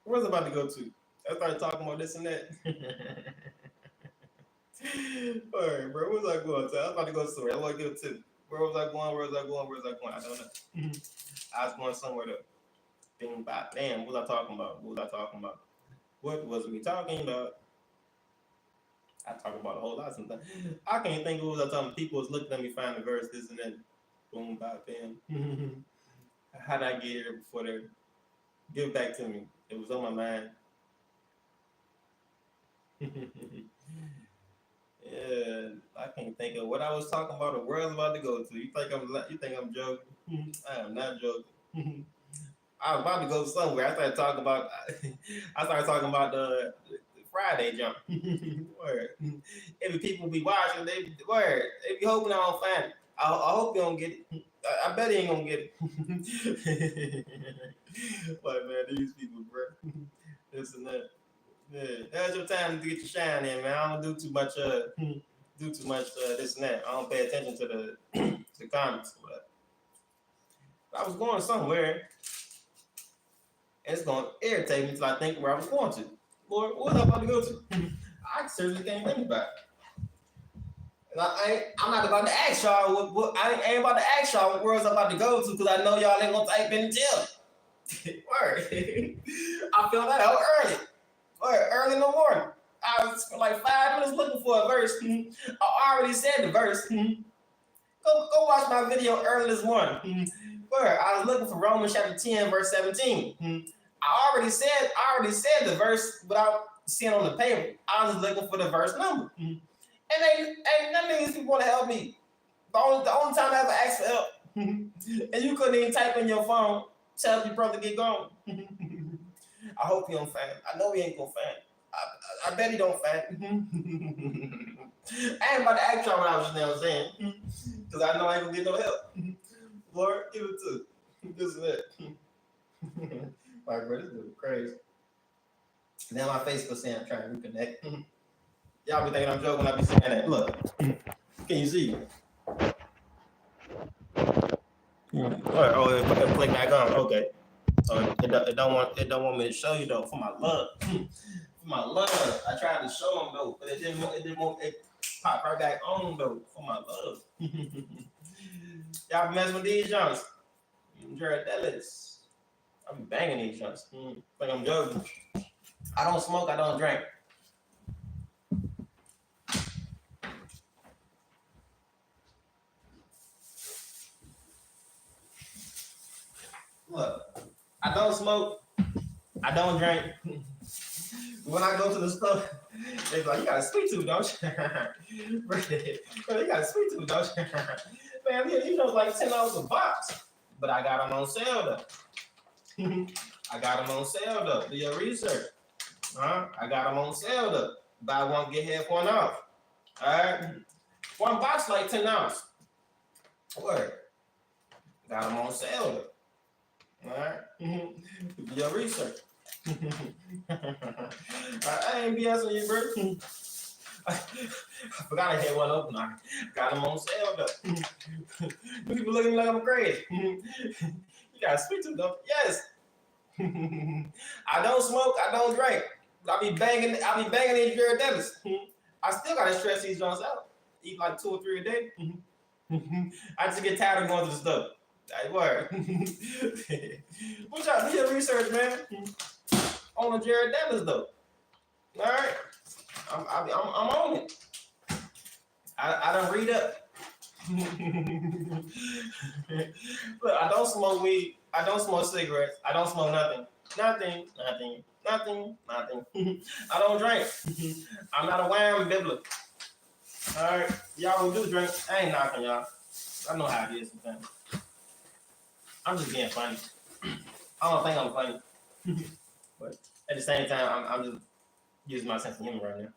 Where's it about to go to? I started talking about this and that. Alright, bro, where's I going to? I was about to go somewhere. I want to go to. Where was I going? I don't know. I was going somewhere to. Bing, bop, damn, what was I talking about? What was me talking about? I talk about a whole lot sometimes. I can't think of what I was talking about. People was looking at me, find the verse, this and that. Boom, bop, bam. How did I get here before they give it back to me? It was on my mind. Yeah, I can't think of what I was talking about. The world's about to go to. You think I'm joking? I am not joking. I was about to go somewhere. I started talking about the Friday jump. Word. Every people be watching, they be hoping I don't find it. I hope you don't get it. I bet he ain't gonna get it. Like, man, these people, bro. This and that. Yeah, that's your time to get your shine in, man. I don't do too much this and that. I don't pay attention to the comments. But I was going somewhere. It's gonna irritate me until I think where I was going to. Lord, what was I about to go to? I seriously can't think about it. I'm not about to ask y'all I ain't about to ask y'all what worlds I'm about to go to because I know y'all ain't gonna type in and tell me. Word. I feel that out early. Word, early in the morning. I was like 5 minutes looking for a verse. I already said the verse. Go watch my video early this morning. Word, I was looking for Romans chapter 10, verse 17. I already said the verse without seeing on the paper. I was looking for the verse number. And ain't none of these people want to help me. The only time I ever asked for help, and you couldn't even type in your phone, tell your brother get going. I hope he don't find it. I know he ain't gonna find it. I bet he don't find it. I ain't about to ask y'all what I was now saying, because I know I ain't gonna get no help. Lord, give it to this and that. Like, bro, this is crazy. Now my Facebook saying I'm trying to reconnect. Y'all be thinking I'm joking when I be saying that. Look, can you see? Oh, it click back on. Okay. So it don't want me to show you though. For my love, I tried to show them though, but it didn't want it pop right back on though. For my love. Y'all be messing with these junks. Jared Ellis. I be banging these junks. Like I'm joking. I don't smoke. I don't drink. Look, I don't smoke. I don't drink. When I go to the store, they be like, "You got a sweet tooth, don't you?" Bro, you got a sweet tooth, don't you? Man, you know, like $10 a box, but I got them on sale though. I got them on sale though. Do your research, huh? I got them on sale though. Buy one get half one off. All right, one box like $10. Word. Got them on sale though. All right, do your research. I ain't BSing you, bro. I forgot I had one open. I got them on sale though. People looking at me like I'm crazy. You got a sweet tooth though? Yes. I don't smoke. I don't drink. I be banging these Jared Dennis. I still gotta stress these joints out. Eat like 2 or 3 a day. I just get tired of going to the store. Like, word. What y'all do your research, man? On the Jared Dennis though. All right. I'm on it. I don't read up. Look, I don't smoke weed. I don't smoke cigarettes. I don't smoke nothing. Nothing. I don't drink. I'm not a wham bibbler. All right. Y'all who do drink, I ain't knocking y'all. I know how it is sometimes. I'm just being funny. I don't think I'm funny. But at the same time, I'm just using my sense of humor right now.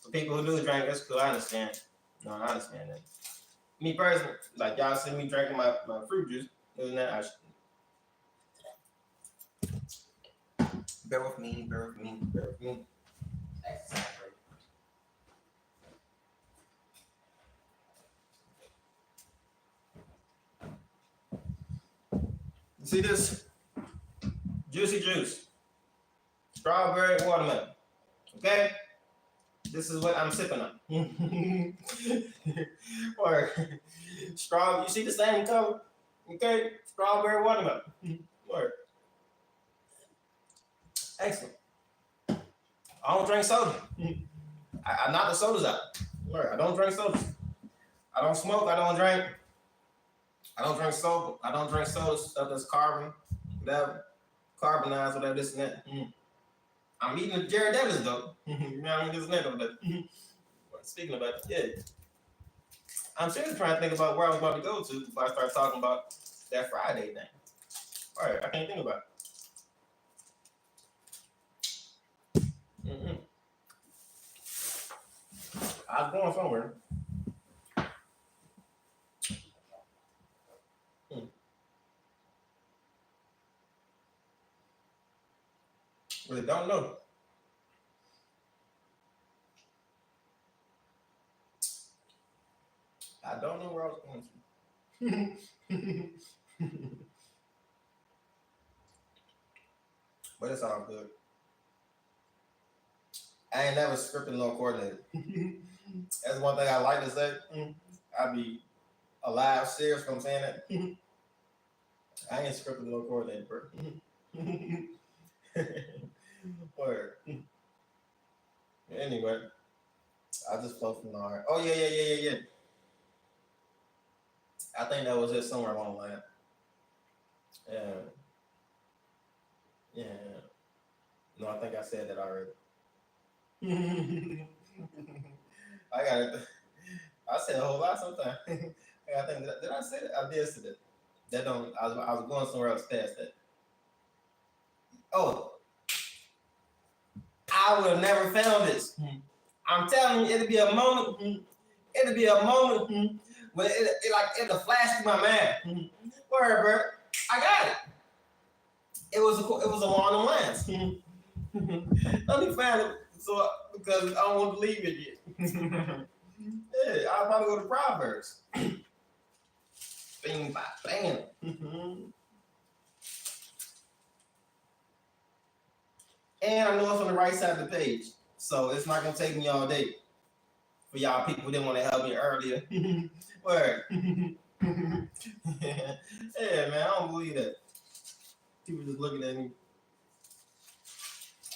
For people who do drink, that's cool. I understand. No, I understand that. Me personally, like y'all see me drinking my fruit juice. Isn't that bear with me. You see this? Juicy juice. Strawberry watermelon. Okay? This is what I'm sipping on. Or you see the same color? Okay? Strawberry watermelon. Or excellent. I don't drink soda. I knock the sodas out. Or I don't drink sodas. I don't smoke, I don't drink. I don't drink soda. I don't drink soda stuff that's carbon, whatever, carbonized, whatever, this and that. I'm eating a Jared Davis though. You know what I mean? This and that over there. Speaking about it, yeah. I'm seriously trying to think about where I was about to go to before I start talking about that Friday thing. All right, I can't think about it. I was going somewhere. Really don't know. I don't know where I was going to. But it's all good. I ain't never scripted no coordinator. That's one thing I like to say. I be alive, serious from saying that. I ain't scripted no coordinator, bro. Word. Anyway, I just flow from the heart. Oh yeah. I think that was it somewhere along the line. Yeah. No, I think I said that already. I got it. I said a whole lot sometimes. I think did I say that? I did say that. That don't. I was going somewhere else past that. Oh, I would have never found this. I'm telling you, it'll be a moment. It'll be a moment when it'll flash through my mind. Word, bro. I got it. It was along the lines. Let me find it because I don't want to leave it yet. Yeah, I'll probably go to Proverbs. Bing, bam. And I know it's on the right side of the page, so it's not gonna take me all day. For y'all people who didn't want to help me earlier. Word. Yeah, man, I don't believe that. People just looking at me.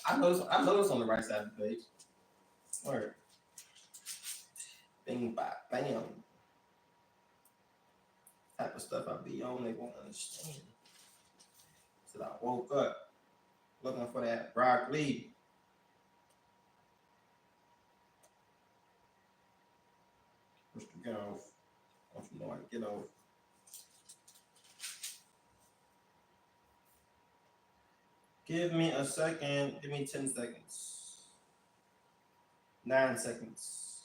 I know it's on the right side of the page. Word. Bing, bam. Type of stuff I be on, they won't understand. till I woke up looking for that broccoli. Push the get off. Don't you know I get off? Give me a second. Give me 10 seconds. 9 seconds.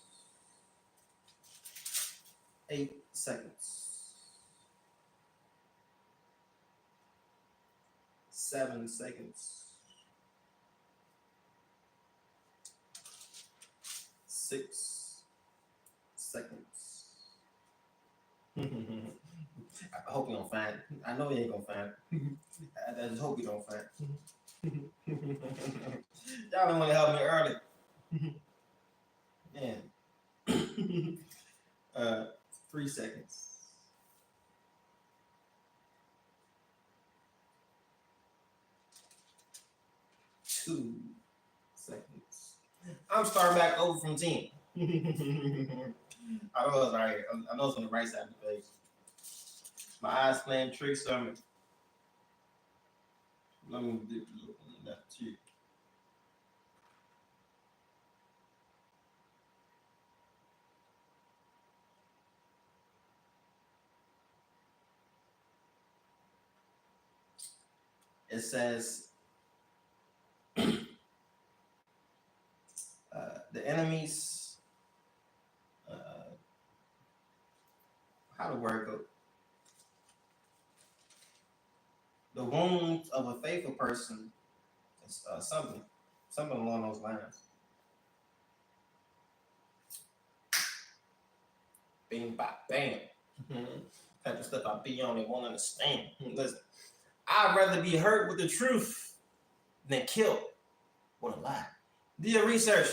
8 seconds. 7 seconds. 6 seconds. I hope you don't find it. I know you ain't gonna find it. I just hope you don't find it. Y'all don't want to help me early. Man. 3 seconds. 2 seconds. I'm starting back over from 10. I know it's right here. I know it's on the right side of the page. My eyes playing tricks on me. Let me do that too. It says the enemies. How the word go? The wounds of a faithful person is something along those lines. Bing, bop, bam. Type of stuff I be on and won't understand. Listen, I'd rather be hurt with the truth than killed with a lie. Do your research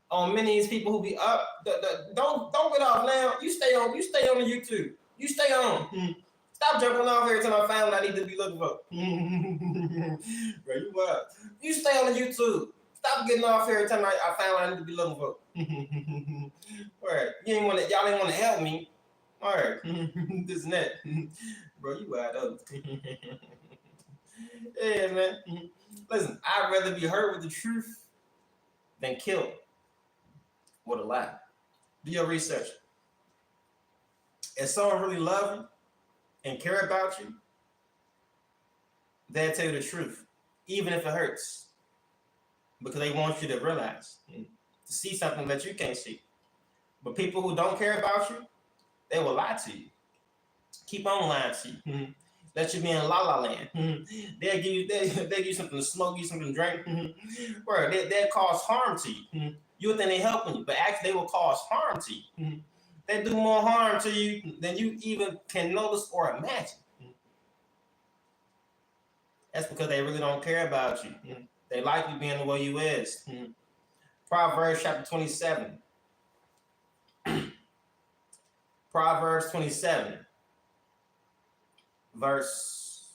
on many of these people who be up. Don't get off now. You stay on the YouTube. You stay on. Stop jumping off every time I find what I need to be looking for. Bro, you what? You stay on the YouTube. Stop getting off every time I find what I need to be looking for. Alright. Y'all ain't want to help me. Alright. This and that. Bro, you wild up. Yeah, man. Listen, I'd rather be hurt with the truth than killed with a lie. Do your research. If someone really loves you and care about you, they'll tell you the truth, even if it hurts, because they want you to realize, to see something that you can't see. But people who don't care about you, they will lie to you. Keep on lying to you. Let you be in la la land. They'll give you something to smoke, you something to drink. Or they'll cause harm to you. You would think they're helping you, but actually they will cause harm to you. They do more harm to you than you even can notice or imagine. That's because they really don't care about you. They like you being the way you is. Proverbs chapter 27. Proverbs 27. Verse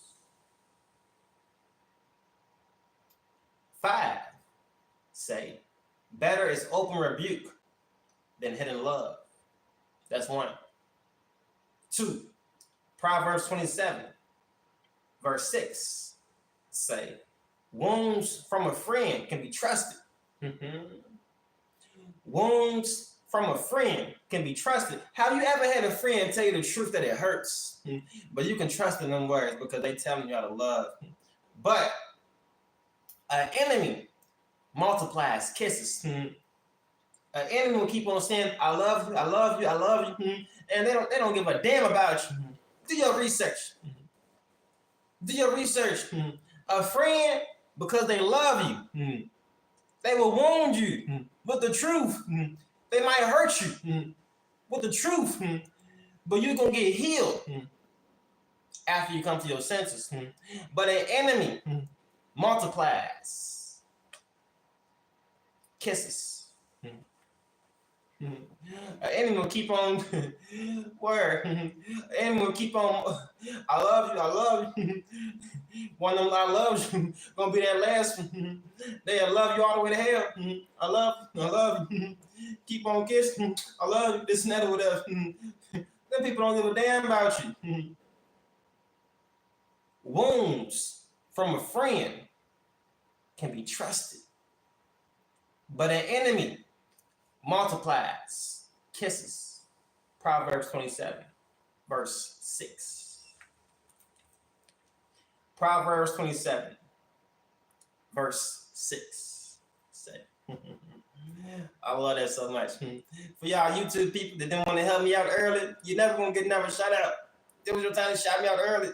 5 say, better is open rebuke than hidden love. That's 1. 2, Proverbs 27, verse 6 say, wounds from a friend can be trusted. Wounds from a friend can be trusted. Have you ever had a friend tell you the truth that it hurts, but you can trust in them words because they telling you how to love? But an enemy multiplies kisses. An enemy will keep on saying, I love you, I love you, I love you, and they don't give a damn about you. Do your research. Do your research. A friend, because they love you, they will wound you with the truth. They might hurt you with the truth, but you're going to get healed after you come to your senses. But an enemy multiplies kisses. An enemy will keep on word. An enemy will keep on. I love you. One of them I love you gonna be that last one. They'll love you all the way to hell. I love you. Keep on kissing. I love you. This and that or whatever. Them people don't give a damn about you. Wounds from a friend can be trusted, but an enemy multiplies kisses. Proverbs 27, verse 6. Proverbs 27, verse 6. Say. I love that so much. For y'all YouTube people that didn't want to help me out early, you're never going to get another shout out. It was your time to shout me out early.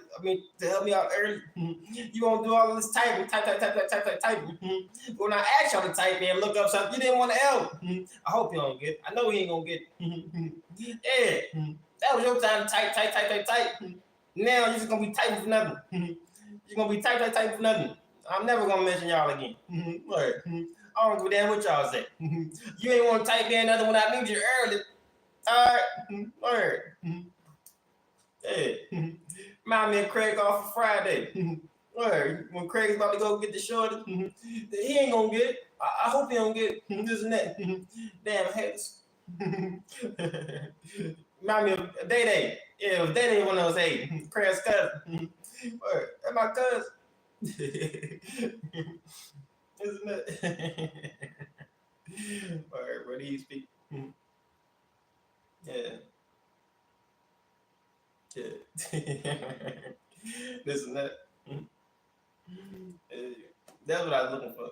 To help me out early. You won't do all of this typing, typing. When I asked y'all to type in, look up something, you didn't want to help. I hope you don't get it. I know you ain't going to get it. Yeah, that was your time to type. Now you're just going to be typing for nothing. You're going to be typing for nothing. I'm never going to mention y'all again. Word. I don't give a damn what y'all say. You ain't want to type in another when I need you early. All right. Word. Hey, remind me of Craig off of Friday. Word. When Craig's about to go get the shorty, he ain't gonna get it. I hope he don't get it. This and that. Damn haters. Remind me of Day Day. Yeah, it was Day Day when I was 8. Craig's cousin. Word. That's my cousin. Isn't it? Word. Where do you speak? Yeah. Yeah. This and that. That's what I was looking for.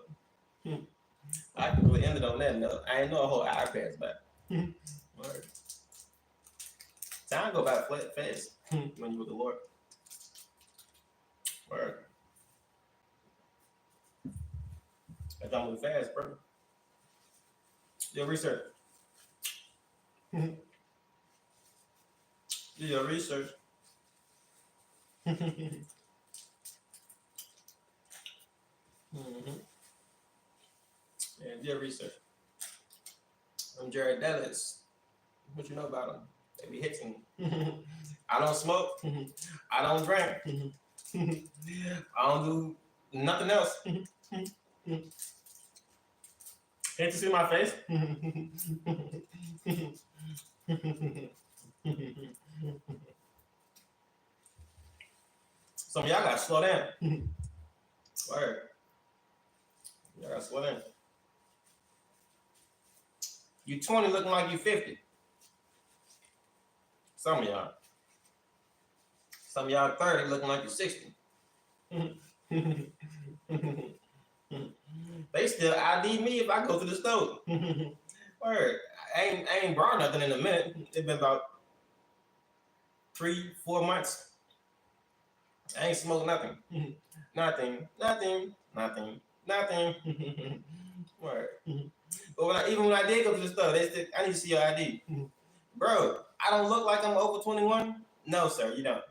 I could really ended on that note. I ain't know a whole hour passed by. Word. Time go by fast when you with the Lord. Word. I don't move fast, bro. Do your research. Do your research. Yeah, do your research. I'm Jared Dallas. What you know about them? They be hitting. I don't smoke. I don't drink. I don't do nothing else. Can't you see my face? Some of y'all gotta slow down. Word. Y'all gotta slow down. You 20 looking like you 50. Some of y'all. Some of y'all 30 looking like you're 60. They still ID me if I go to the store. Word. I ain't brought nothing in a minute. It's been about 3-4 months. I ain't smoked nothing. Nothing. Word. But even when I did go to the store, they said, I need to see your ID. Bro, I don't look like I'm over 21? No, sir, you don't.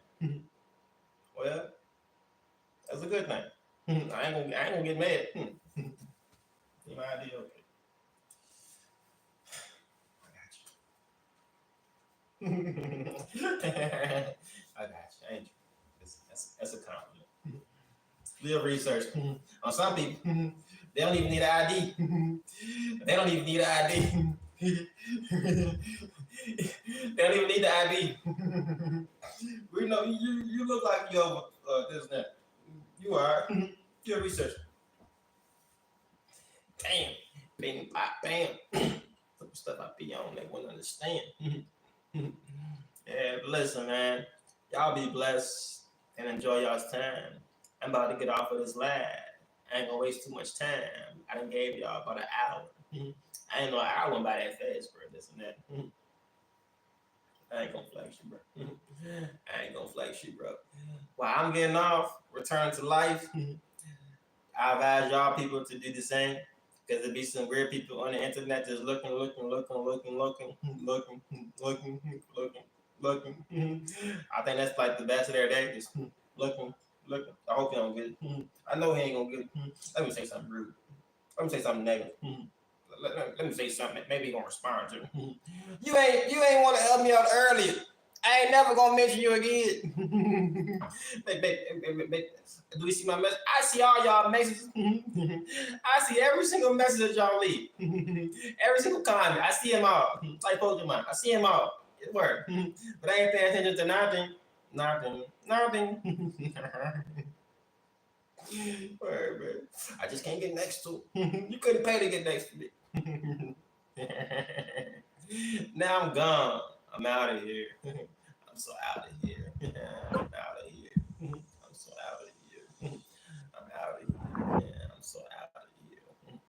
Well, that's a good thing. I ain't gonna get mad. My ID, okay. I got you. Ain't you? That's a compliment. Real research. On some people, they don't even need an ID. They don't even need an ID. They don't even need the ID. We know you look like you over this and that. You are. Your research. Damn. Bing, pop, bam. Some stuff I be on, they wouldn't understand. Yeah, but listen, man. Y'all be blessed and enjoy y'all's time. I'm about to get off of this live. I ain't gonna waste too much time. I done gave y'all about an hour. I ain't know an hour went by that fast, bro. This and that. I ain't gonna flex you, bro. While I'm getting off, return to life, I advise y'all people to do the same. Because there be some weird people on the internet just looking. I think that's like the best of their day, just looking. I hope you don't get it. I know he ain't gonna get it. Let me say something rude. Let me say something negative. Let me say something that maybe he gonna respond to. You ain't want to help me out earlier. I ain't never gonna mention you again. Do you see my message? I see all y'all messages. I see every single message that y'all leave. Every single comment. I see them all. Like Pokemon. I see them all. It worked. But I ain't paying attention to nothing. Nothing. Nothing. Word, man. I just can't get next to him. You couldn't pay to get next to me. Now I'm gone. I'm out of here.